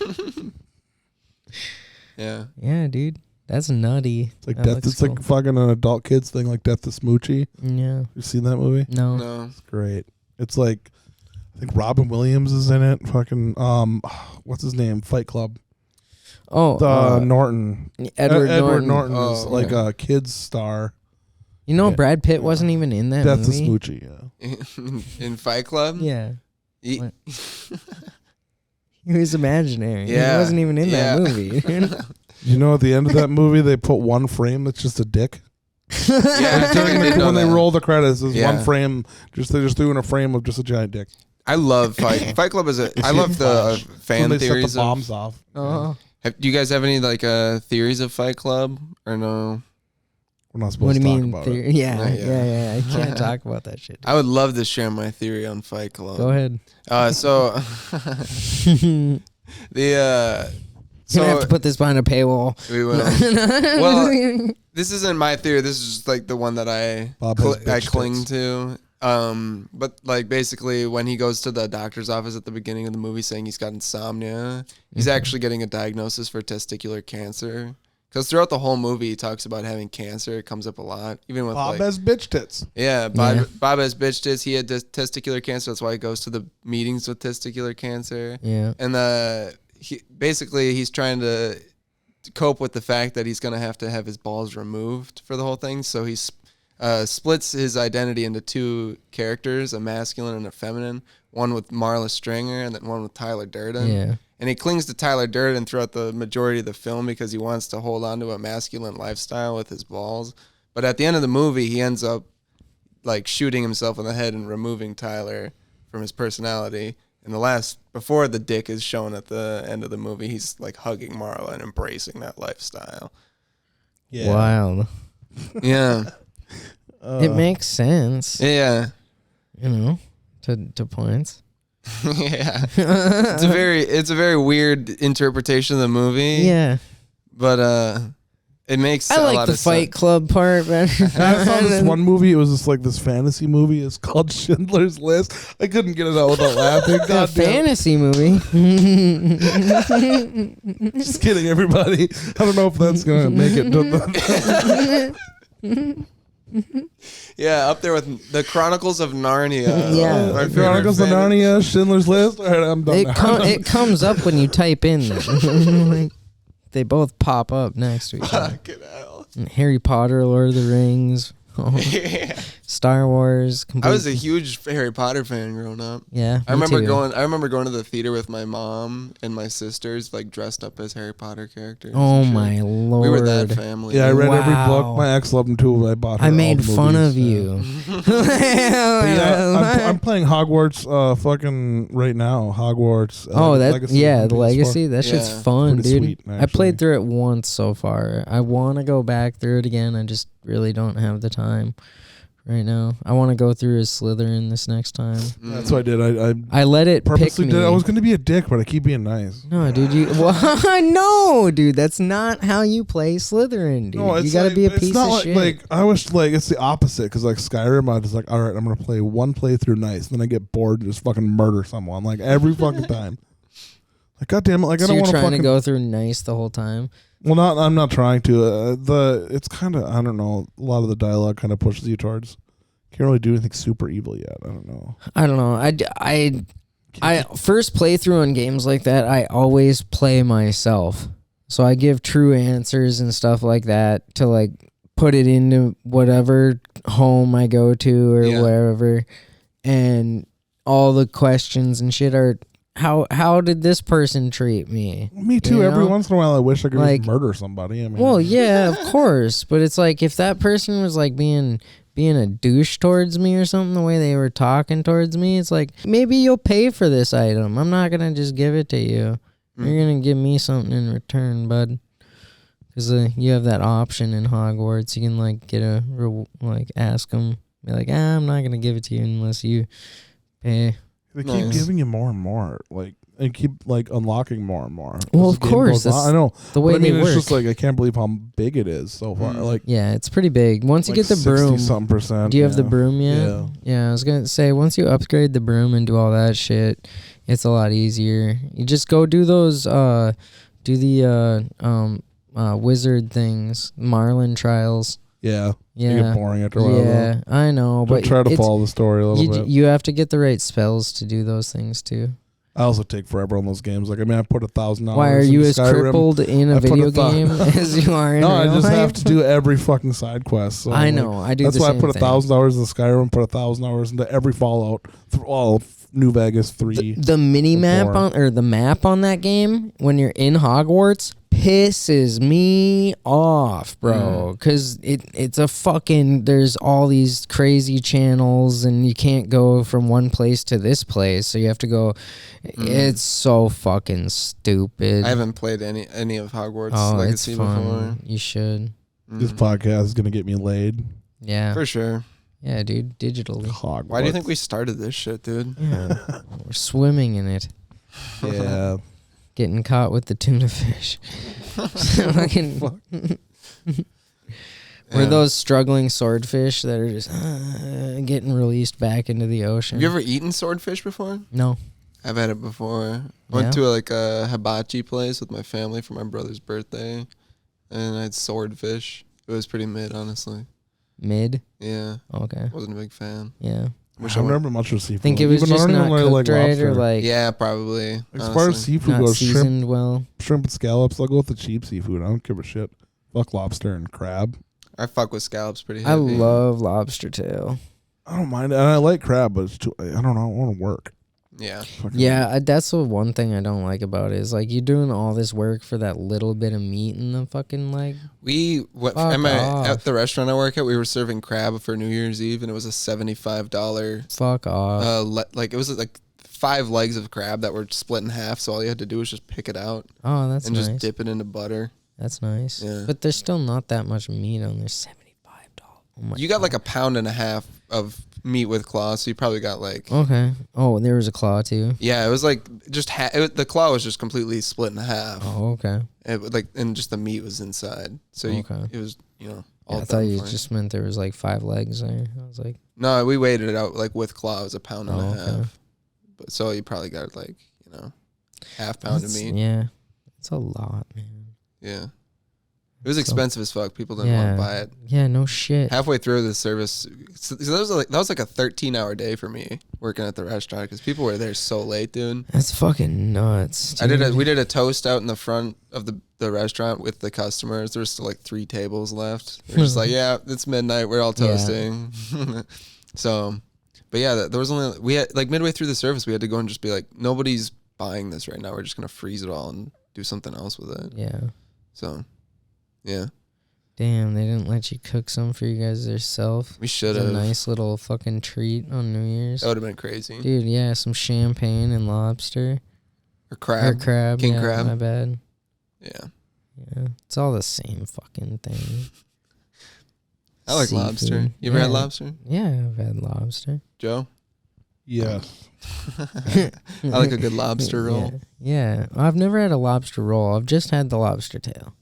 Yeah. yeah, dude, that's nutty. It's like That death. looks It's like fucking an adult kids thing, like Death to Smoochie. Yeah, You seen that movie? no. No. It's great. It's like, I think Robin Williams is in it. Fucking what's his name? Fight Club. Oh, Norton. Edward Norton Oh, is like yeah. a kids star. You know, Yeah. Brad Pitt wasn't even in that Death movie. to Smoochie. Yeah. In Fight Club. Yeah, He- What? he was imaginary. Yeah. He wasn't even in Yeah. that movie. You know, at the end of that movie, they put one frame that's just a dick. Yeah, I Like, think I during did know when they that. roll the credits, there's Yeah. one frame. They just threw in a frame of just a giant dick. I love Fight. Fight Club is a. I love the when fan they set the theories. bombs off. Oh, Do you guys have any like theories of Fight Club or no? We're not What supposed do you to talk mean? about it. Yeah. I can't talk about that shit. I would love to share my theory on Fight Club. Go ahead. So the So you have to put this behind a paywall. we will. Well, this isn't my theory. This is just like the one that I cling to. But like basically when he goes to the doctor's office at the beginning of the movie saying he's got insomnia, he's actually getting a diagnosis for testicular cancer. Because throughout the whole movie, he talks about having cancer. It comes up a lot, even with Bob has bitch tits. Yeah, Bob has bitch tits. He had testicular cancer. That's why he goes to the meetings with testicular cancer. Yeah. And he's trying to cope with the fact that he's going to have his balls removed for the whole thing. So he splits his identity into two characters, a masculine and a feminine, one with Marla Stringer and then one with Tyler Durden. Yeah. And he clings to Tyler Durden throughout the majority of the film because he wants to hold on to a masculine lifestyle with his balls. But at the end of the movie, he ends up like shooting himself in the head and removing Tyler from his personality. And before the dick is shown at the end of the movie, he's like hugging Marla and embracing that lifestyle. Yeah. Wild. Yeah. It makes sense. Yeah. You know, to points. Yeah. It's a very weird interpretation of the movie. Yeah. But it makes I a like lot the of Fight sense. Club part better. I saw this one movie. It was just like this fantasy movie. It's called Schindler's List. I couldn't get it out without laughing. A God damn. fantasy movie. Just kidding, everybody. I don't know if that's gonna make it. To the Yeah, up there with the Chronicles of Narnia. Yeah. My favorite Chronicles of Narnia, Schindler's List. All right, I'm done. It comes up when you type in them. Like, they both pop up next to each other. Fucking hell. Harry Potter, Lord of the Rings, Yeah. Star Wars. I was a huge Harry Potter fan growing up. Yeah, I me remember too. going to the theater with my mom and my sisters, like dressed up as Harry Potter characters. Oh and shit. my lord! We were that family. Yeah, I read every Wow. book. My ex loved them too. I bought her I all made the fun movies, of yeah. you. But yeah, I'm playing Hogwarts fucking right now. Hogwarts. Oh, that Legacy. yeah, the PS4. legacy. That shit's Yeah. fun, Pretty dude. sweet, I actually. played through it once so far. I want to go back through it again. I just really don't have the time right now. I want to go through as Slytherin this next time. That's what I did. I I let it pick purposely me. did. I was going to be a dick, but I keep being nice. No, dude, no, dude, that's not how you play Slytherin, dude. No, You it's gotta like, be a it's piece not of like, shit. Like I wish, like it's the opposite. Because like Skyrim, I was like, all right, I'm gonna play one playthrough nice, then I get bored and just fucking murder someone like every fucking time. Like goddamn it, like So I don't you're want to trying fucking to go through nice the whole time. Well, not. I'm not trying to. It's kind of. I don't know. A lot of the dialogue kind of pushes you towards. Can't really do anything super evil yet. I don't know. I don't know. I first playthrough on games like that, I always play myself. So I give true answers and stuff like that to like put it into whatever home I go to or wherever, and all the questions and shit are how did this person treat me? Me too. You Every know? once in a while, I wish I could Like- just murder somebody. I mean, Well, yeah, of course, but it's like if that person was like being a douche towards me or something, the way they were talking towards me, it's like, maybe you'll pay for this item. I'm not going to just give it to you. You're going to give me something in return, bud. Because you have that option in Hogwarts. You can, like, ask them. Be like, I'm not going to give it to you unless you pay. they keep Nice. giving you more and more. Like, and keep like unlocking more and more. Well, As of the game course, goes on. that's I know. the way But I mean, they it's work. just like I can't believe how big it is so far. Like, Yeah, it's pretty big. Once you like get the broom. 60-something%. Do you have the yeah. broom yet? Yeah. Yeah, I was gonna say once you upgrade the broom and do all that shit, it's a lot easier. You just go do those wizard things, Marlin trials. Yeah. Yeah. You get boring after a while. Yeah, I know, But but try to it's- follow the story a little bit. you have to get the right spells to do those things too. I also take forever on those games. Like, I mean, I put $1,000. Why are you into as Skyrim. crippled in a I put video 1,000 game as you are in No, I real just life? have to do every fucking side quest. So I like, know. I do. that's the why I same put thing. 1,000 hours in Skyrim. Put 1,000 hours into every Fallout. All New Vegas 3. The mini map Four. on or the map on that game when you're in Hogwarts pisses me off, bro. Because it's a fucking, there's all these crazy channels and you can't go from one place to this place, so you have to go. It's so fucking stupid. I haven't played any of Hogwarts Oh, Legacy it's fun. before. You should. This podcast is gonna get me laid. Yeah. For sure. Yeah, dude. Digitally. Why do you think we started this shit, dude? Yeah. We're swimming in it. Yeah. Getting caught with the tuna fish. Fucking. We're those struggling swordfish that are just getting released back into the ocean. Have you ever eaten swordfish before? No. I've had it before. I went to a hibachi place with my family for my brother's birthday, and I had swordfish. It was pretty mid, honestly. Mid? Yeah. Okay. Wasn't a big fan. Yeah. I've never been much of seafood. Think it was just not cooked right, or like yeah, probably. As far as seafood not goes, seasoned well. shrimp and scallops. I'll go with the cheap seafood. I don't give a shit. Fuck lobster and crab. I fuck with scallops pretty heavy. I love lobster tail. I don't mind it. And I like crab, but it's too. I don't know. I want to work. Yeah. Yeah, that's the one thing I don't like about it is like you're doing all this work for that little bit of meat in the fucking leg. At the restaurant I work at, we were serving crab for New Year's Eve, and it was a $75. Fuck off. It was like 5 legs of crab that were split in half, so all you had to do was just pick it out. Oh, that's and nice. just dip it into butter. That's nice. Yeah. But there's still not that much meat on there. $75. Oh my You got like 1.5 pounds of meat with claw, so you probably got like. Okay. Oh, there was a claw too. Yeah, it was like just the claw was just completely split in half. Oh, okay. And just the meat was inside, so it was all. Yeah, I thought you just meant there was like 5 legs there. I was like, no, we weighed it out like with claw. It was 1.5 pounds. Okay. But so you probably got like half pound of meat. Yeah, it's a lot, man. Yeah. It was expensive as fuck. People didn't want to buy it. Yeah, no shit. Halfway through the service, so that was like a 13-hour day for me working at the restaurant because people were there so late, dude. That's fucking nuts. Dude. We did a toast out in the front of the restaurant with the customers. There was still like 3 tables left. They're just like, yeah, it's midnight. We're all toasting. Yeah. So, but yeah, there was we had like midway through the service, we had to go and just be like, nobody's buying this right now. We're just gonna freeze it all and do something else with it. Yeah. So. Yeah. Damn, they didn't let you cook some for you guys yourself. We should have. A nice little fucking treat on New Year's. That would have been crazy. Dude, yeah, some champagne and lobster. Or crab. King crab. My bad. Yeah. Yeah. It's all the same fucking thing. I like Seafood. lobster. You ever had lobster? Yeah, I've had lobster. Joe? Yes. I like a good lobster roll. Yeah. I've never had a lobster roll. I've just had the lobster tail.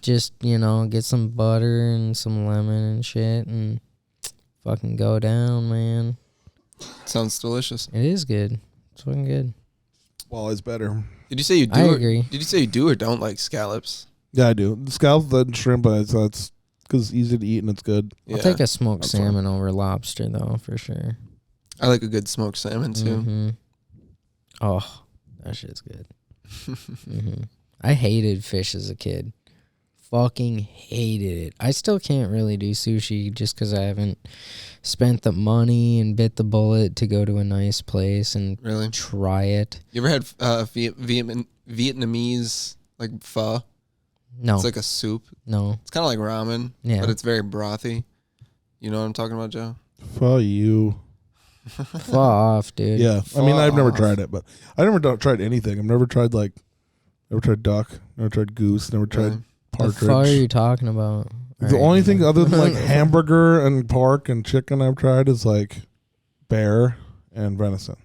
Just get some butter and some lemon and shit and fucking go down, man. Sounds delicious. It is good. It's fucking good. Well, it's better. Did you say you do? I agree. Did you say you do or don't like scallops? Yeah, I do. The scallops and shrimp, that's because it's easy to eat and it's good. Yeah. I'll take a smoked salmon over lobster though, for sure. I like a good smoked salmon too. Mm-hmm. Oh, that shit's good. Mm-hmm. I hated fish as a kid. Fucking hated it. I still can't really do sushi just because I haven't spent the money and bit the bullet to go to a nice place and really try it. You ever had Vietnamese like pho? No. It's like a soup. No. It's kind of like ramen, but it's very brothy. You know what I'm talking about, Joe? Fuck you. Pho off, dude. Yeah. I mean, I've never tried it, but I never tried anything. I've never tried duck, never tried goose, never tried partridge. What the fuck are you talking about? The only thing other than like hamburger and pork and chicken I've tried is like bear and venison.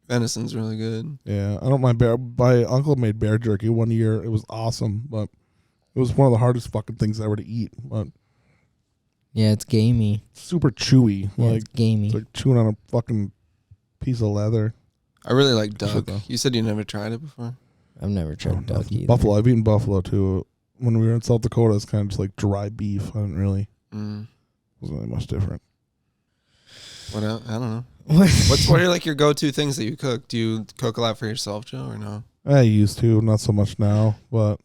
Venison's really good. Yeah, I don't mind bear. My uncle made bear jerky one year. It was awesome, but it was one of the hardest fucking things ever to eat. But yeah, it's gamey. Super chewy. Yeah, like it's gamey. It's like chewing on a fucking piece of leather. I really like duck. You said you never tried it before? I've never tried duck either. Buffalo. I've eaten buffalo too. When we were in South Dakota, it's kind of just like dry beef. I didn't really. Wasn't really much different. What else? I don't know. What are like your go-to things that you cook? Do you cook a lot for yourself, Joe, or no? I used to, not so much now, but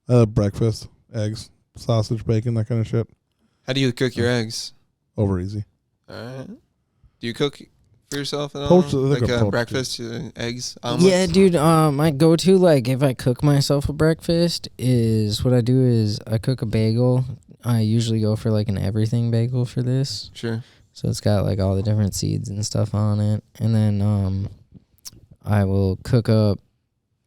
I love breakfast, eggs, sausage, bacon, that kind of shit. How do you cook your eggs? Over easy. All right. Do you cook for yourself at all? Like breakfast, eggs, omelets? Yeah, dude. My go-to, like, if I cook myself a breakfast, is what I do is I cook a bagel. I usually go for like an everything bagel for this. Sure. So it's got like all the different seeds and stuff on it, and then I will cook up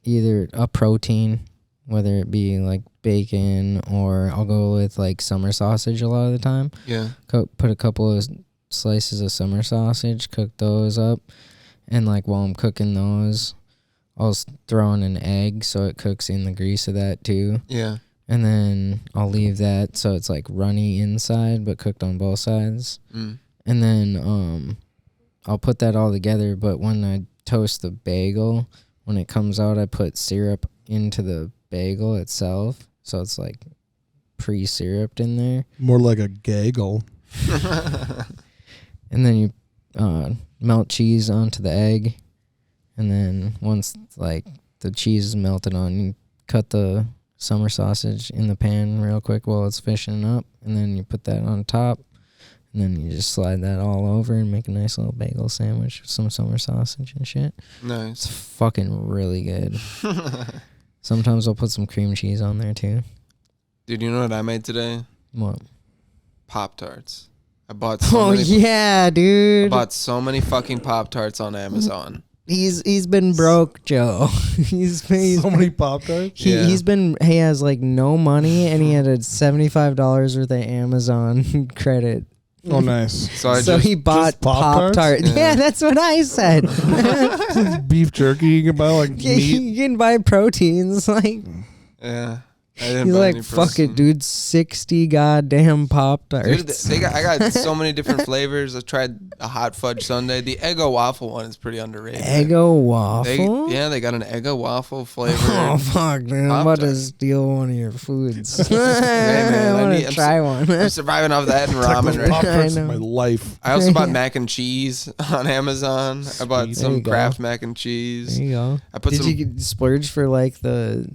either a protein, whether it be like bacon or I'll go with like summer sausage a lot of the time. Yeah. Put a couple of slices of summer sausage, cook those up, and like while I'm cooking those, I'll throw in an egg so it cooks in the grease of that too. Yeah. And then I'll leave that so it's like runny inside but cooked on both sides. Mm. And then I'll put that all together, but when I toast the bagel, when it comes out, I put syrup into the bagel itself, so it's like pre-syruped in there. More like a gaggle. And then you melt cheese onto the egg, and then once like the cheese is melted on, you cut the summer sausage in the pan real quick while it's fishing up, and then you put that on top, and then you just slide that all over and make a nice little bagel sandwich with some summer sausage and shit. Nice. It's fucking really good. Sometimes I'll put some cream cheese on there too. Dude, you know what I made today? What? Pop-Tarts. I bought so Oh many yeah, I dude. bought so many fucking Pop-Tarts on Amazon. He's been broke, Joe. he's So many Pop-Tarts. Yeah. he has like no money, and he had a $75 worth of Amazon credit. Oh, nice. So He bought Pop-Tarts? Pop-Tart. Yeah. Yeah, that's what I said. Beef jerky you can buy, like Yeah, meat. you can buy proteins. Like Yeah. I didn't he's buy like, any fuck protein. it, dude. 60 goddamn Pop-Tarts. Dude, I got so many different flavors. I tried a hot fudge sundae. The Eggo waffle one is pretty underrated. Eggo waffle. They got an Eggo waffle flavor. Oh fuck, man! I'm about to Pop-Tart. steal one of your foods. man, I want I'm to try one. I'm surviving off that and ramen right now. Pop-Tarts I in know. my life. I also bought mac and cheese on Amazon. I bought Sweet. There you some go. Kraft mac and cheese. There you go. I put Did some. you splurge for like the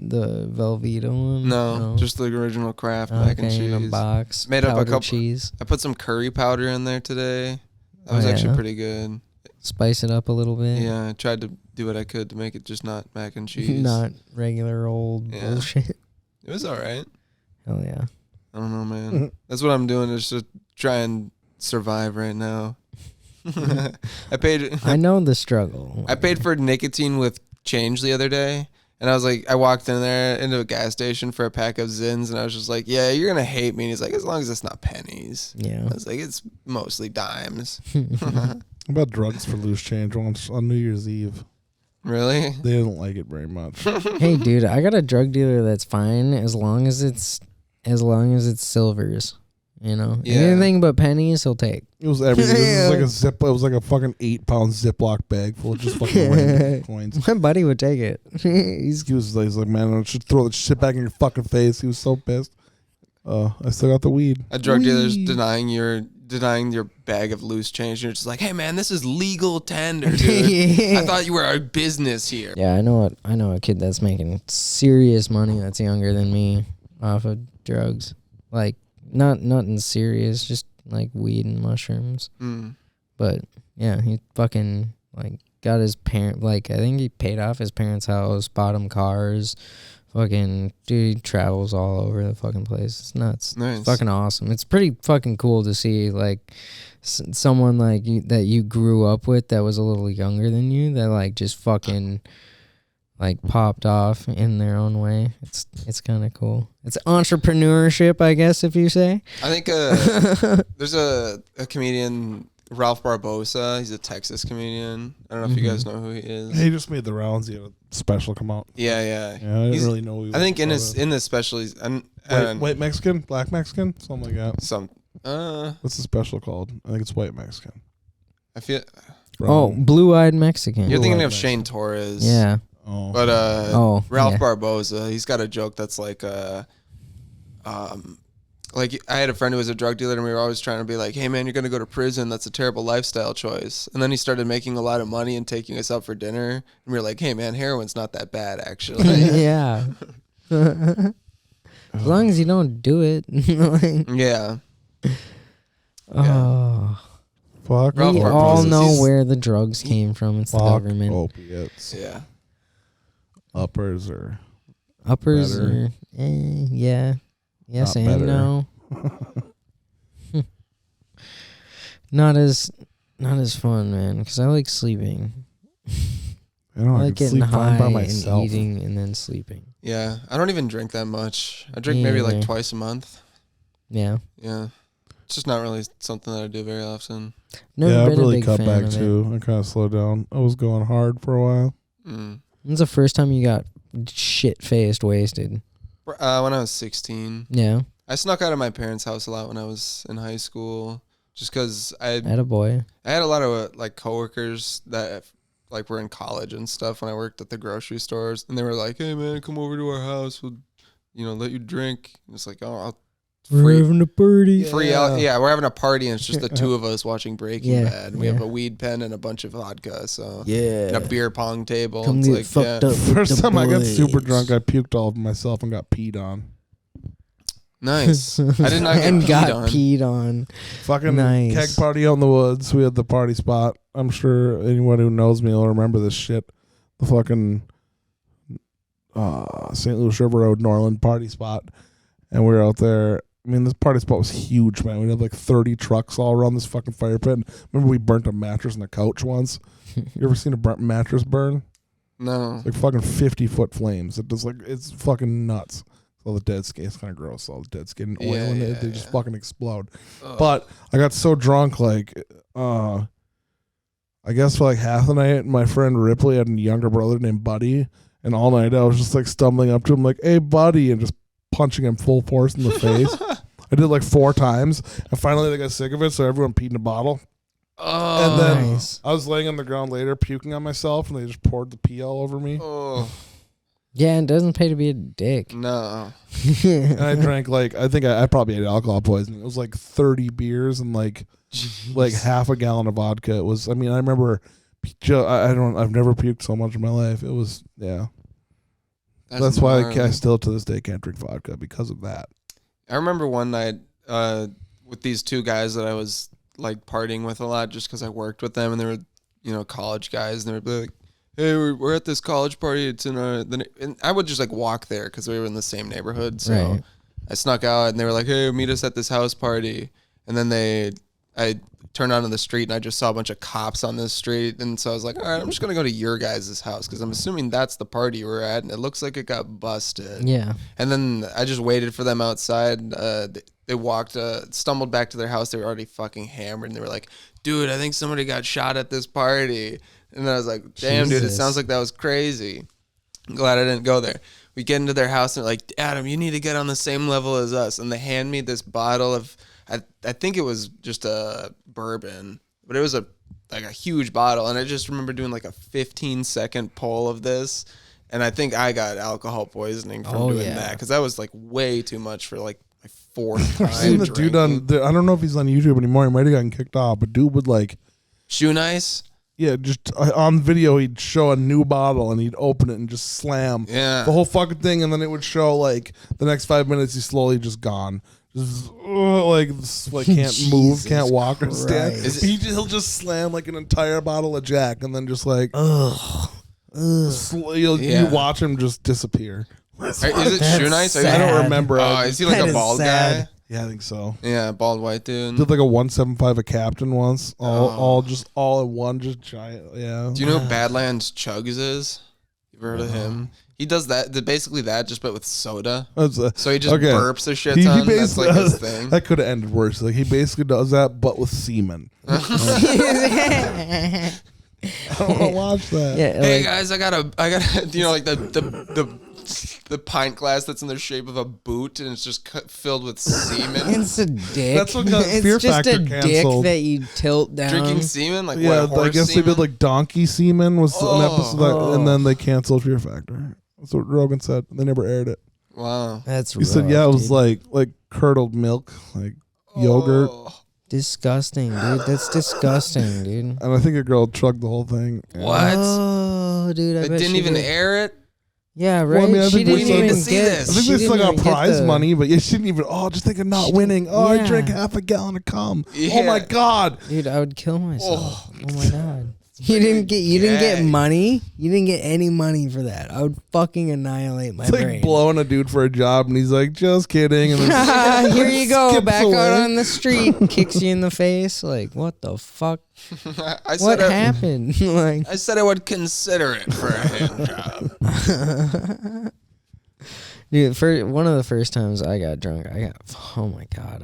Velveeta one? No, just the original Kraft mac and in a cheese. box. Made up a powdered couple- cheese. I put some curry powder in there today. That Oh, was actually yeah? pretty good. Spice it up a little bit. Yeah, I tried to do what I could to make it just not mac and cheese. Not regular old Yeah. bullshit. It was all right. Hell yeah. I don't know, man. That's what I'm doing is just try and survive right now. I paid. I know the struggle. I paid for nicotine with change the other day, and I was like, I walked in there into a gas station for a pack of Zins, and I was just like, yeah, you're gonna hate me. And he's like, as long as it's not pennies. Yeah. I was like, it's mostly dimes. How about drugs for loose change on New Year's Eve? Really? They didn't like it very much. Hey, dude, I got a drug dealer that's fine as long as it's silvers. You know, Yeah. anything but pennies, he'll take. It was everything. It Yeah. was like a fucking 8-pound Ziploc bag full of just fucking random coins. My buddy would take it. He was like, man, I should throw that shit back in your fucking face. He was so pissed. I still got the weed. A drug dealer's Wee. denying your bag of loose change. And you're just like, hey man, this is legal tender, dude. Yeah. I thought you were our business here. Yeah, I know a kid that's making serious money that's younger than me off of drugs. Like nothing serious, just like weed and mushrooms. Mm. But yeah, he fucking like got his parent, like I think he paid off his parents' house, bought him cars. Fucking dude, he travels all over the fucking place. It's nuts. Nice. It's fucking awesome. It's pretty fucking cool to see like someone like you that you grew up with that was a little younger than you that like just fucking like popped off in their own way. It's kind of cool. It's entrepreneurship, I guess, if you say. I think there's a comedian, Ralph Barbosa. He's a Texas comedian. I don't know if you guys know who he is. He just made the rounds. He had a special come out. Yeah. Yeah, I didn't He's- really know. Who he I think was in this special, he's white Mexican, black Mexican, something like that. some. What's the special called? I think it's white Mexican. I feel Oh, blue-eyed Mexican. you're thinking Blue-eyed of Shane Mexican. Torres. Yeah. Oh, But Ralph yeah. Barbosa, he's got a joke that's like like I had a friend who was a drug dealer, and we were always trying to be like, hey man, you're gonna go to prison, that's a terrible lifestyle choice. And then he started making a lot of money and taking us out for dinner, and we were like, hey man, heroin's not that bad actually. Yeah. As long as you don't do it. Like, Yeah. oh. fuck. Ralph We Barbosa, all know he's- where the drugs came from. It's the Fuck government. opiates. Yeah. Uppers or Uppers better. are, yeah. Yes Not and better. no. Not as fun, man, because I like sleeping. I don't know. I I like can getting sleep fine high by myself. and eating and then sleeping. Yeah, I don't even drink that much. I drink Me maybe like either. twice a month. Yeah. Yeah. It's just not really something that I do very often. Never Yeah, been I've a really big cut fan back of it. too. I kind of slowed down. I was going hard for a while. Mm. When's the first time you got shit-faced wasted? When I was 16. Yeah. I snuck out of my parents' house a lot when I was in high school just because I Attaboy. had a lot of like coworkers that like were in college and stuff when I worked at the grocery stores, and they were like, "Hey man, come over to our house. We'll, let you drink." And it's like, "Oh, We're having a party. yeah, we're having a party, and it's just the two of us watching Breaking Yeah, Bad. And we have a weed pen and a bunch of vodka, so Yeah. and a beer pong table. Come It's get like, fucked up. with First the time I got boys. super drunk, I puked all over myself and got peed on. Nice. I did not get and peed got on. peed on. Fucking Nice. keg party out in the woods. We had the party spot. I'm sure anyone who knows me will remember this shit. The fucking St. Louis River Road, Norland party spot. And we were out there. I mean, this party spot was huge, man. We had like 30 trucks all around this fucking fire pit. And remember we burnt a mattress on a couch once? You ever seen a burnt mattress burn? No. It's like fucking 50-foot flames. It's fucking nuts. All the dead skin. It's kind of gross. All the dead skin and oil in it. They just fucking explode. Ugh. But I got so drunk, like, I guess for like half the night, my friend Ripley had a younger brother named Buddy. And all night I was just like stumbling up to him like, "Hey, Buddy," and just punching him full force in the face. I did like 4 times. And finally they got sick of it, so everyone peed in a bottle. Oh. And then Nice. I was laying on the ground later puking on myself, and they just poured the pee all over me. Oh. Yeah, it doesn't pay to be a dick. No. And I drank like, I think I probably had alcohol poisoning. It was like 30 beers and like half a gallon of vodka. It was, I mean, I remember, I've never puked so much in my life. It was, yeah. That's why I still to this day can't drink vodka because of that. I remember one night with these two guys that I was like partying with a lot just because I worked with them, and they were, college guys, and they were like, "Hey, we're at this college party. It's in and I would just like walk there because we were in the same neighborhood. So Right. I snuck out, and they were like, "Hey, meet us at this house party." And then I turned onto the street, and I just saw a bunch of cops on this street, and so I was like, "All right, I'm just gonna go to your guys' house because I'm assuming that's the party we're at, and it looks like it got busted." Yeah. And then I just waited for them outside. They walked, stumbled back to their house. They were already fucking hammered, and they were like, "Dude, I think somebody got shot at this party." And I was like, "Damn, dude, it Jesus. sounds like that was crazy." I'm glad I didn't go there. We get into their house, and they're like, "Adam, you need to get on the same level as us." And they hand me this bottle of, I think it was just a bourbon, but it was a huge bottle. And I just remember doing like a 15-second pull of this. And I think I got alcohol poisoning from doing that because that was like way too much for like my 4th time. I've seen the dude I don't know if he's on YouTube anymore. He might have gotten kicked off, but dude would like, Shoe Nice? yeah, just on video, he'd show a new bottle and he'd open it and just slam Yeah. the whole fucking thing. And then it would show like the next 5 minutes, he's slowly just gone. Just can't move, can't walk or stand. Christ. He'll just slam like an entire bottle of Jack and then just like, you watch him just disappear. Is it Shoe Nice? I don't remember. Oh, is he like That a is bald sad. guy? Yeah, I think so. Yeah, bald white dude. Did like a 175 a captain once. All in one, just giant. Yeah. Do you know who Badlands Chugs is? You ever heard of him? He does basically that, just but with soda. So he just burps a shit ton. That's like his thing. That could have ended worse. Like he basically does that, but with semen. I don't want to watch that. Yeah, Hey like, guys, I got like the pint glass that's in the shape of a boot, and it's just filled with semen. it's a dick. That's what got it's Fear just Factor a canceled. dick that you tilt down. Drinking semen, like Yeah, what, horse I guess semen? they did like donkey semen was an episode, and then they canceled Fear Factor. That's what Rogan said. They never aired it. Wow. That's He said, "Yeah, it was like curdled milk, like yogurt." Oh, disgusting, dude. That's disgusting, dude. And I think a girl chugged the whole thing. what? Oh, dude, I It bet didn't she even did. air it. Yeah, right. Well, I mean, I she think we didn't need even to see get. this. I think she they still didn't got even get prize the- money, but you shouldn't even. Oh, just thinking not winning. Oh, I yeah. drank half a gallon of cum. Yeah. Oh my god. Dude, I would kill myself. Oh my god. You didn't get money. You didn't get any money for that. I would fucking annihilate my It's like brain. blowing a dude for a job, and he's like, "Just kidding." And then Here you go, skips back away. out on the street, kicks you in the face. Like, what the fuck? What happened? Like, I said I would consider it for a hand job. dude, for one of the first times I got drunk, oh my god,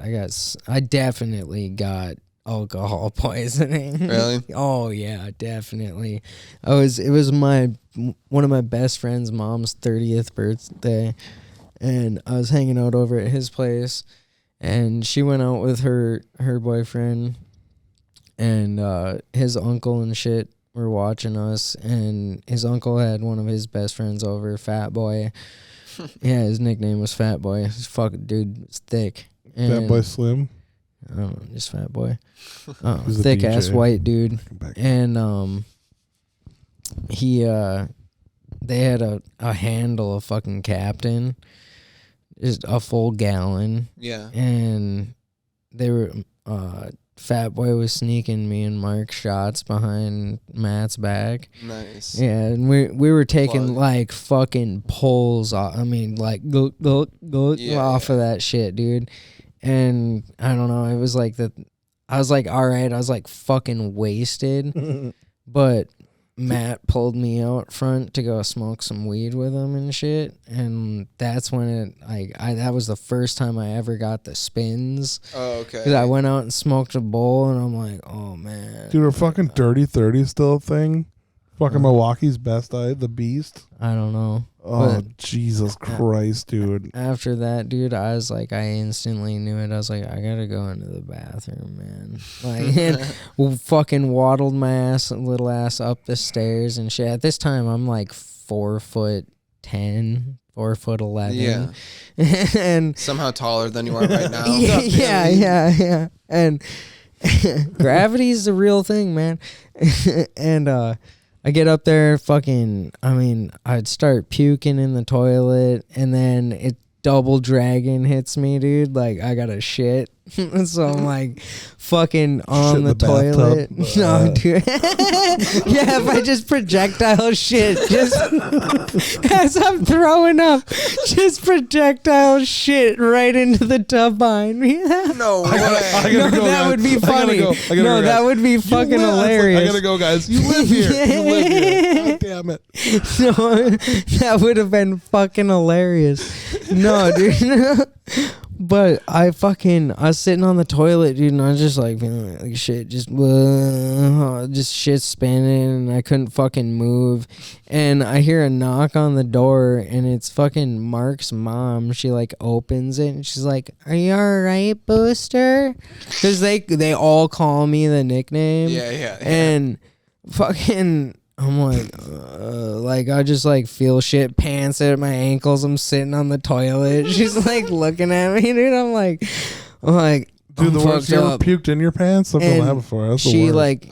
I definitely got alcohol poisoning. Really? Oh yeah, definitely. It was one of my best friend's mom's 30th birthday, and I was hanging out over at his place, and she went out with her boyfriend, and his uncle and shit were watching us, and his uncle had one of his best friends over, Fat Boy. Yeah, his nickname was Fat Boy. His fucking dude was thick. Fat Boy Slim. I don't know, just Fat Boy. Who's the Thick ass DJ? white dude. Back. And they had a handle of fucking Captain, just a full gallon. Yeah. And they were Fat Boy was sneaking me and Mark shots behind Matt's back. Nice. Yeah, and we were taking Plug. like fucking pulls off. I mean, like go off of that shit, dude. And I don't know, it was like that. I was like, all right, I was like fucking wasted, but Matt pulled me out front to go smoke some weed with him and shit, and that's when that was the first time I ever got the spins. Oh, okay. 'Cause I went out and smoked a bowl, and I'm like, oh man, Dude, are fucking Dirty 30 still a thing? Fucking Milwaukee's Best Eye, the Beast. I don't know. Oh, But Jesus Christ, dude. after that, dude, I was like, I instantly knew it. I was like, I gotta go into the bathroom, man. Like, and fucking waddled my little ass up the stairs and shit. At this time, I'm like 4'10", 4'11". Yeah. And Somehow taller than you are right now. yeah. And gravity's the real thing, man. And I get up there, I'd start puking in the toilet, and then double dragon hits me, dude. Like, I got a shit. So I'm like fucking on Shit in the the toilet. bathtub. No, dude. Yeah, if I just projectile shit, just as I'm throwing up, just projectile shit right into the tub behind me. No way. I gotta No, go, that guys. would be I gotta funny. go. I gotta No, go, that guys. would be You fucking live- hilarious. I gotta go, guys. You live here. You live here. God damn it. No, that would have been fucking hilarious. No, dude. But I was sitting on the toilet, dude, and I was just like feeling like shit, just shit spinning, and I couldn't fucking move. And I hear a knock on the door, and it's fucking Mark's mom. She like opens it, and she's like, "Are you alright, Booster?" Because they all call me the nickname. Yeah. And fucking, I'm like I just like feel shit, pants at my ankles. I'm sitting on the toilet. She's like looking at me, dude. I'm like, Dude, I'm the worst, fucked you ever up. puked in your pants? I've done And that before. That's the she worst. like,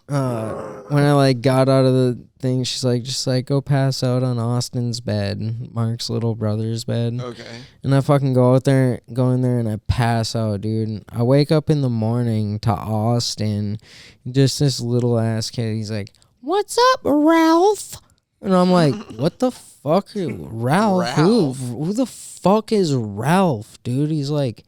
Oh, when I like got out of the thing, she's like, just like go pass out on Austin's bed, Mark's little brother's bed. okay. And I fucking go in there and I pass out, dude. And I wake up in the morning to Austin, just this little ass kid. He's like, "What's up, Ralph?" And I'm like, "What the fuck, Ralph? Who the fuck is Ralph, dude?" He's like,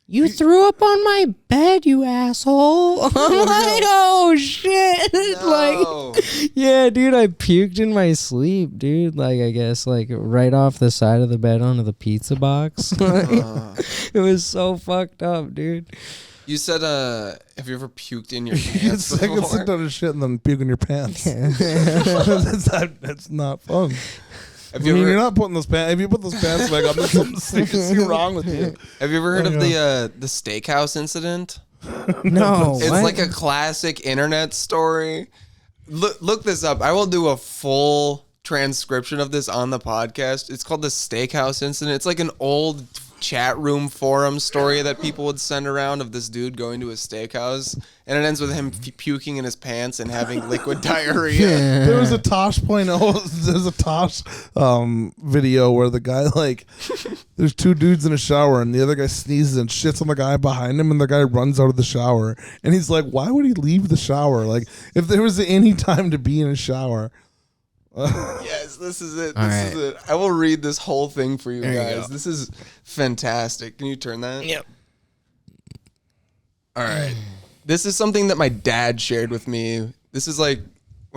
"You threw up on my bed, you asshole." I'm like, "Oh shit!" No. Like, yeah, dude, I puked in my sleep, dude. Like, I guess like right off the side of the bed onto the pizza box. Like, it was so fucked up, dude. You said, have you ever puked in your It's pants like it's before? sit down and shit and then puke in your pants. That's not fun. Have you You're ever, not putting those pants. If you put those pants back up, there's something seriously wrong with you. have you ever heard Oh, of the steakhouse incident? No, It's what? like a classic internet story. Look this up. I will do a full transcription of this on the podcast. It's called the Steakhouse Incident. It's like an old chat room forum story that people would send around of this dude going to a steakhouse, and it ends with him puking in his pants and having liquid diarrhea. There was a there's a Tosh video where the guy, like, there's two dudes in a shower and the other guy sneezes and shits on the guy behind him, and the guy runs out of the shower, and he's like, why would he leave the shower? Like, if there was any time to be in a shower. Yes, this is it. This is it. I will read this whole thing for you guys. This is fantastic. Can you turn that? Yep. All right. This is something that my dad shared with me. This is like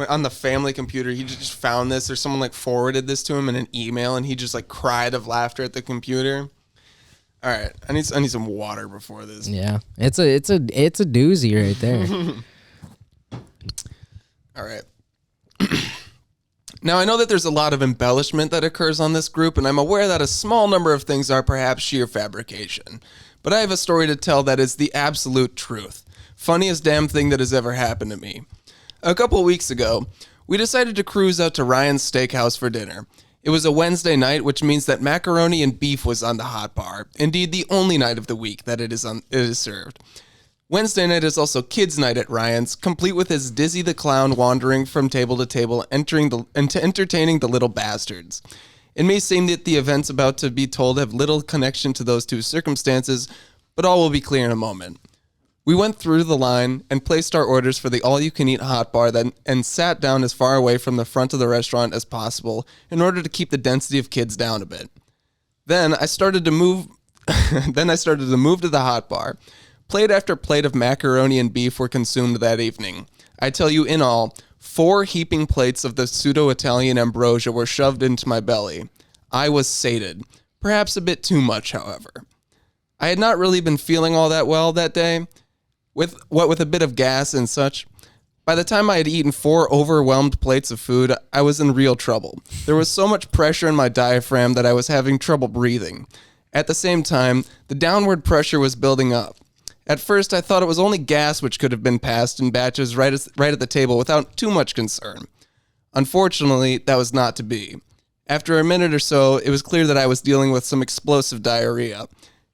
on the family computer. He just found this, or someone like forwarded this to him in an email, and he just like cried of laughter at the computer. All right, I need some water before this. Yeah, it's a doozy right there. All right. Now, I know that there's a lot of embellishment that occurs on this group, and I'm aware that a small number of things are perhaps sheer fabrication. But I have a story to tell that is the absolute truth. Funniest damn thing that has ever happened to me. A couple weeks ago, we decided to cruise out to Ryan's Steakhouse for dinner. It was a Wednesday night, which means that macaroni and beef was on the hot bar. Indeed, the only night of the week that it is served. Wednesday night is also kids' night at Ryan's, complete with his Dizzy the Clown wandering from table to table, entertaining the little bastards. It may seem that the events about to be told have little connection to those two circumstances, but all will be clear in a moment. We went through the line and placed our orders for the all-you-can-eat hot bar and sat down as far away from the front of the restaurant as possible in order to keep the density of kids down a bit. Then I started to move to the hot bar. Plate after plate of macaroni and beef were consumed that evening. I tell you, in all, 4 heaping plates of the pseudo-Italian ambrosia were shoved into my belly. I was sated. Perhaps a bit too much, however. I had not really been feeling all that well that day, with a bit of gas and such. By the time I had eaten 4 overwhelmed plates of food, I was in real trouble. There was so much pressure in my diaphragm that I was having trouble breathing. At the same time, the downward pressure was building up. At first, I thought it was only gas which could have been passed in batches right at the table without too much concern. Unfortunately, that was not to be. After a minute or so, it was clear that I was dealing with some explosive diarrhea.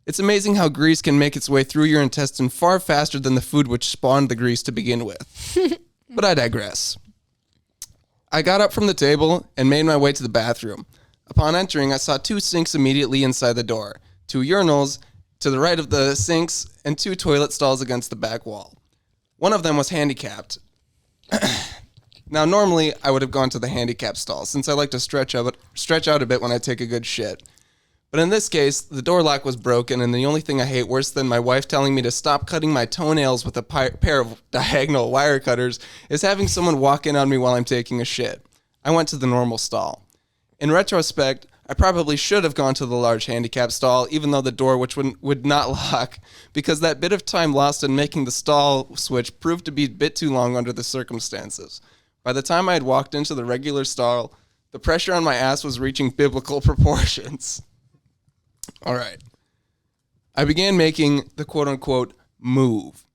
It's amazing how grease can make its way through your intestine far faster than the food which spawned the grease to begin with. But I digress. I got up from the table and made my way to the bathroom. Upon entering, I saw 2 sinks immediately inside the door, 2 urinals to the right of the sinks, and 2 toilet stalls against the back wall. One of them was handicapped. Now, normally, I would have gone to the handicapped stall, since I like to stretch out a bit when I take a good shit. But in this case, the door lock was broken, and the only thing I hate worse than my wife telling me to stop cutting my toenails with a pair of diagonal wire cutters is having someone walk in on me while I'm taking a shit. I went to the normal stall. In retrospect, I probably should have gone to the large handicap stall, even though the door which would not lock, because that bit of time lost in making the stall switch proved to be a bit too long under the circumstances. By the time I had walked into the regular stall, the pressure on my ass was reaching biblical proportions. All right. I began making the quote-unquote move.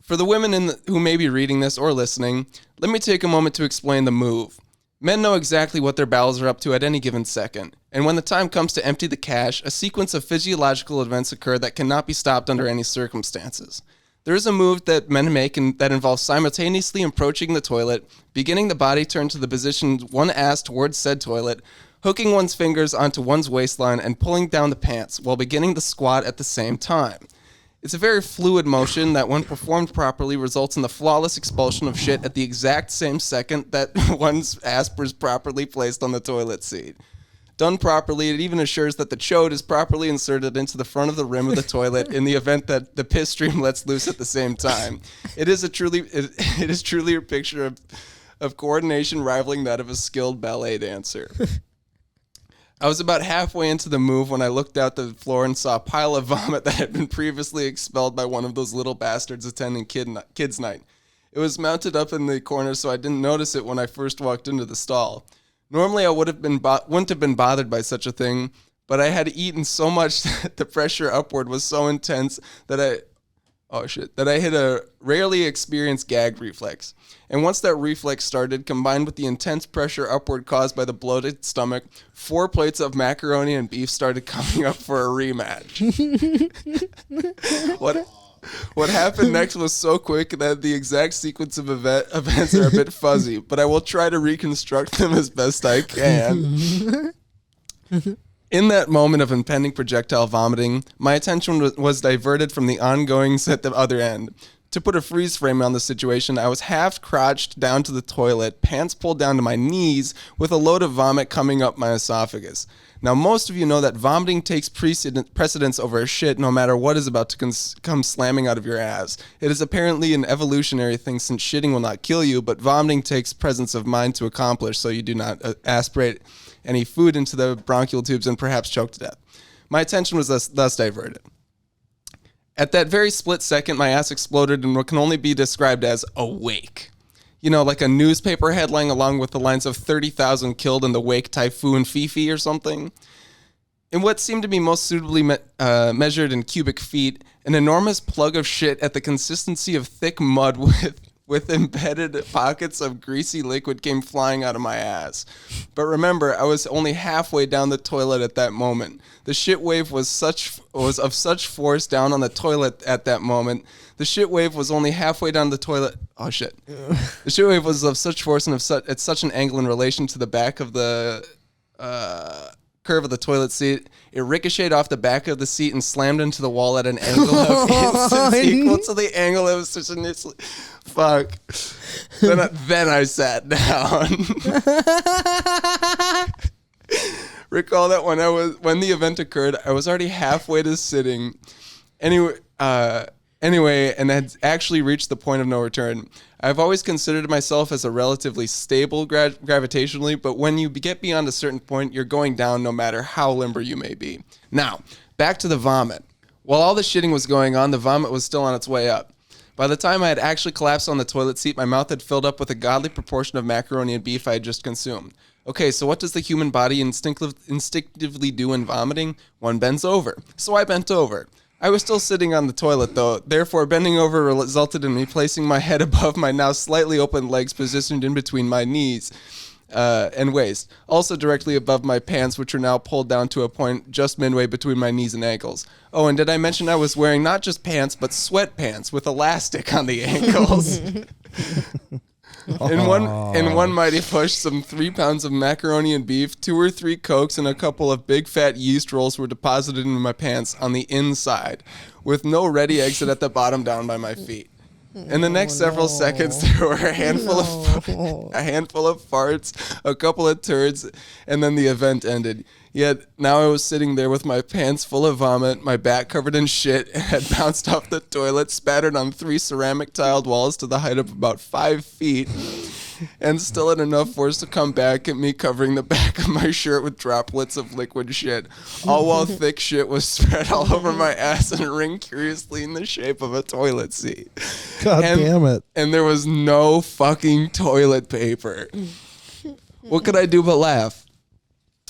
For the women who may be reading this or listening, let me take a moment to explain the move. Men know exactly what their bowels are up to at any given second, and when the time comes to empty the cache, a sequence of physiological events occur that cannot be stopped under any circumstances. There is a move that men make that involves simultaneously approaching the toilet, beginning the body turn to the position one ass towards said toilet, hooking one's fingers onto one's waistline, and pulling down the pants, while beginning the squat at the same time. It's a very fluid motion that, when performed properly, results in the flawless expulsion of shit at the exact same second that one's ass is properly placed on the toilet seat. Done properly, it even assures that the chode is properly inserted into the front of the rim of the toilet in the event that the piss stream lets loose at the same time. It is truly a picture of coordination rivaling that of a skilled ballet dancer. I was about halfway into the move when I looked out the floor and saw a pile of vomit that had been previously expelled by one of those little bastards attending kids' night. It was mounted up in the corner, so I didn't notice it when I first walked into the stall. Normally, I wouldn't have been bothered by such a thing, but I had eaten so much that the pressure upward was so intense that that I hit a rarely experienced gag reflex. And once that reflex started, combined with the intense pressure upward caused by the bloated stomach, 4 plates of macaroni and beef started coming up for a rematch. What happened next was so quick that the exact sequence of events are a bit fuzzy, but I will try to reconstruct them as best I can. In that moment of impending projectile vomiting, my attention was diverted from the ongoings at the other end. To put a freeze frame on the situation, I was half crouched down to the toilet, pants pulled down to my knees, with a load of vomit coming up my esophagus. Now, most of you know that vomiting takes precedence over a shit no matter what is about to come slamming out of your ass. It is apparently an evolutionary thing since shitting will not kill you, but vomiting takes presence of mind to accomplish so you do not aspirate any food into the bronchial tubes and perhaps choke to death. My attention was thus diverted. At that very split second, my ass exploded in what can only be described as a wake. You know, like a newspaper headline along with the lines of 30,000 killed in the wake typhoon Fifi or something. In what seemed to be most suitably measured in cubic feet, an enormous plug of shit at the consistency of thick mud with embedded pockets of greasy liquid came flying out of my ass. But remember, I was only halfway down the toilet at that moment. The shit wave was of such force down on the toilet at that moment. The shit wave was only halfway down the toilet. Oh shit. The shit wave was of such force and at such an angle in relation to the back of the curve of the toilet seat. It ricocheted off the back of the seat and slammed into the wall at an angle of instance equal to the angle it was such initially. Fuck. Then I sat down. Recall that when the event occurred, I was already halfway to sitting. Anyway, and had actually reached the point of no return. I've always considered myself as a relatively stable gravitationally, but when you get beyond a certain point, you're going down no matter how limber you may be. Now, back to the vomit. While all the shitting was going on, the vomit was still on its way up. By the time I had actually collapsed on the toilet seat, my mouth had filled up with a godly proportion of macaroni and beef I had just consumed. Okay, so what does the human body instinctively do in vomiting? One bends over. So I bent over. I was still sitting on the toilet, though. Therefore, bending over resulted in me placing my head above my now slightly open legs positioned in between my knees and waist. Also directly above my pants, which are now pulled down to a point just midway between my knees and ankles. Oh, and did I mention I was wearing not just pants, but sweatpants with elastic on the ankles? In one mighty push, some 3 pounds of macaroni and beef, 2 or 3 Cokes, and a couple of big fat yeast rolls were deposited in my pants on the inside, with no ready exit at the bottom down by my feet. In the next several seconds, there were a handful of farts, a couple of turds, and then the event ended. Yet now I was sitting there with my pants full of vomit, my back covered in shit, and had bounced off the toilet, spattered on 3 ceramic tiled walls to the height of about 5 feet, and still had enough force to come back at me, covering the back of my shirt with droplets of liquid shit, all while thick shit was spread all over my ass and ringed curiously in the shape of a toilet seat. God damn it. And there was no fucking toilet paper. What could I do but laugh?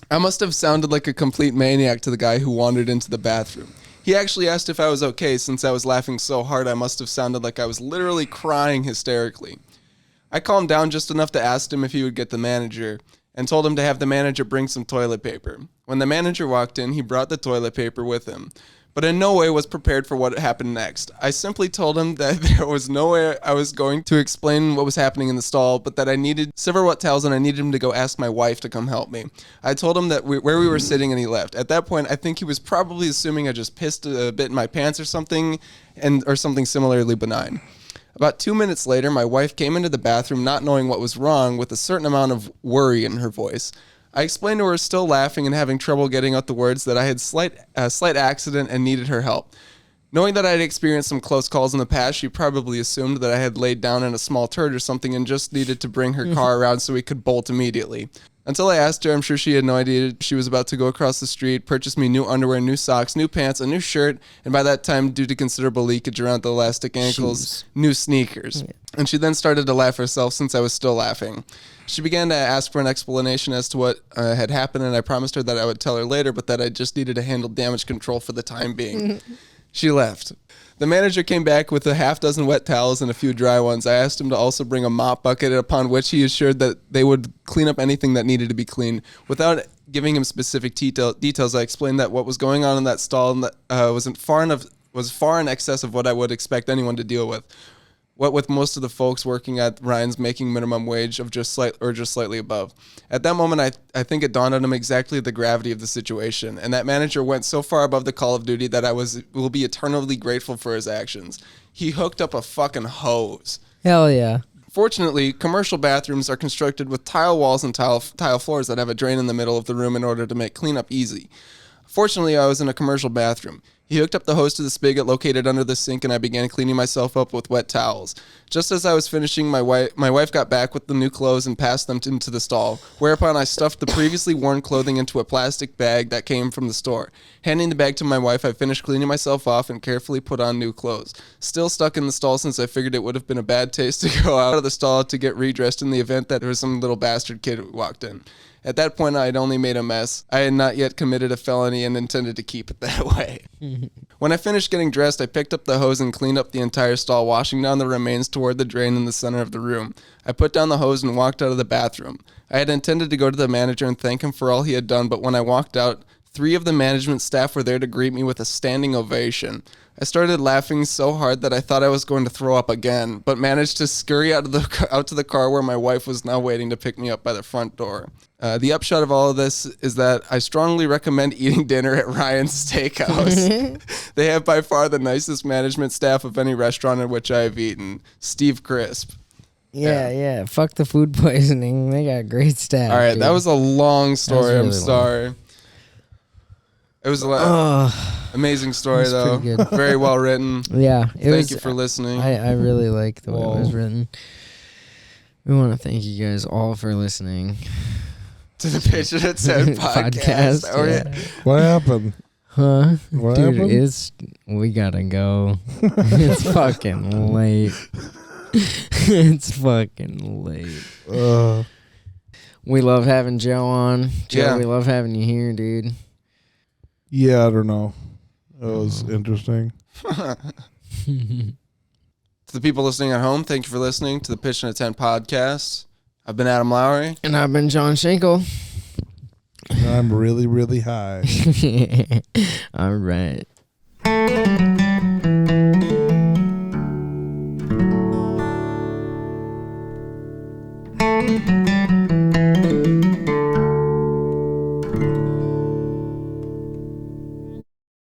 I must have sounded like a complete maniac to the guy who wandered into the bathroom. He actually asked if I was okay. Since I was laughing so hard, I must have sounded like I was literally crying hysterically. I calmed down just enough to ask him if he would get the manager, and told him to have the manager bring some toilet paper. When the manager walked in, he brought the toilet paper with him, but in no way was prepared for what happened next. I simply told him that there was no way I was going to explain what was happening in the stall, but that I needed several wet towels and I needed him to go ask my wife to come help me. I told him that where we were sitting, and he left. At that point, I think he was probably assuming I just pissed a bit in my pants or something, or something similarly benign. About 2 minutes later, my wife came into the bathroom not knowing what was wrong, with a certain amount of worry in her voice. I explained to her, still laughing and having trouble getting out the words, that I had a slight accident and needed her help. Knowing that I had experienced some close calls in the past, she probably assumed that I had laid down in a small turd or something and just needed to bring her car around so we could bolt immediately. Until I asked her, I'm sure she had no idea she was about to go across the street, purchase me new underwear, new socks, new pants, a new shirt, and by that time, due to considerable leakage around the elastic ankles, new sneakers. Yeah. And she then started to laugh herself since I was still laughing. She began to ask for an explanation as to what had happened, and I promised her that I would tell her later, but that I just needed to handle damage control for the time being. She left. The manager came back with a half dozen wet towels and a few dry ones. I asked him to also bring a mop bucket, upon which he assured that they would clean up anything that needed to be cleaned. Without giving him specific details, I explained that what was going on in that stall was far in excess of what I would expect anyone to deal with. What with most of the folks working at Ryan's making minimum wage of just slightly above. At that moment, I think it dawned on him exactly the gravity of the situation, and that manager went so far above the call of duty that I will be eternally grateful for his actions. He hooked up a fucking hose. Hell yeah. Fortunately, commercial bathrooms are constructed with tile walls and tile floors that have a drain in the middle of the room in order to make cleanup easy. Fortunately, I was in a commercial bathroom. He hooked up the hose to the spigot located under the sink, and I began cleaning myself up with wet towels. Just as I was finishing, my wife got back with the new clothes and passed them into the stall, whereupon I stuffed the previously worn clothing into a plastic bag that came from the store. Handing the bag to my wife, I finished cleaning myself off and carefully put on new clothes. Still stuck in the stall since I figured it would have been a bad taste to go out of the stall to get redressed in the event that there was some little bastard kid who walked in. At that point, I had only made a mess. I had not yet committed a felony and intended to keep it that way. When I finished getting dressed, I picked up the hose and cleaned up the entire stall, washing down the remains toward the drain in the center of the room. I put down the hose and walked out of the bathroom. I had intended to go to the manager and thank him for all he had done, but when I walked out, 3 of the management staff were there to greet me with a standing ovation. I started laughing so hard that I thought I was going to throw up again, but managed to scurry out to the car where my wife was now waiting to pick me up by the front door. The upshot of all of this is that I strongly recommend eating dinner at Ryan's Steakhouse. They have by far the nicest management staff of any restaurant in which I have eaten. Steve Crisp. Yeah. Fuck the food poisoning. They got great staff. All right, dude. that was a long story. really I'm sorry. It was amazing story, It was though. pretty good. Very well written. Yeah. Thank you for listening. I really like the way it was Whoa. written. We want to thank you guys all for listening. To the Pitchin at 10 podcast. Oh, yeah. What happened? Huh? What Dude, happened? we gotta go. It's fucking late. It's fucking late. We love having Joe on. Joe, Yeah. we love having you here, dude. Yeah, I don't know. It was interesting. To the people listening at home, thank you for listening to the Pitchin at 10 podcast. I've been Adam Lowry. And I've been John Schenkel. And I'm really, really high. All right.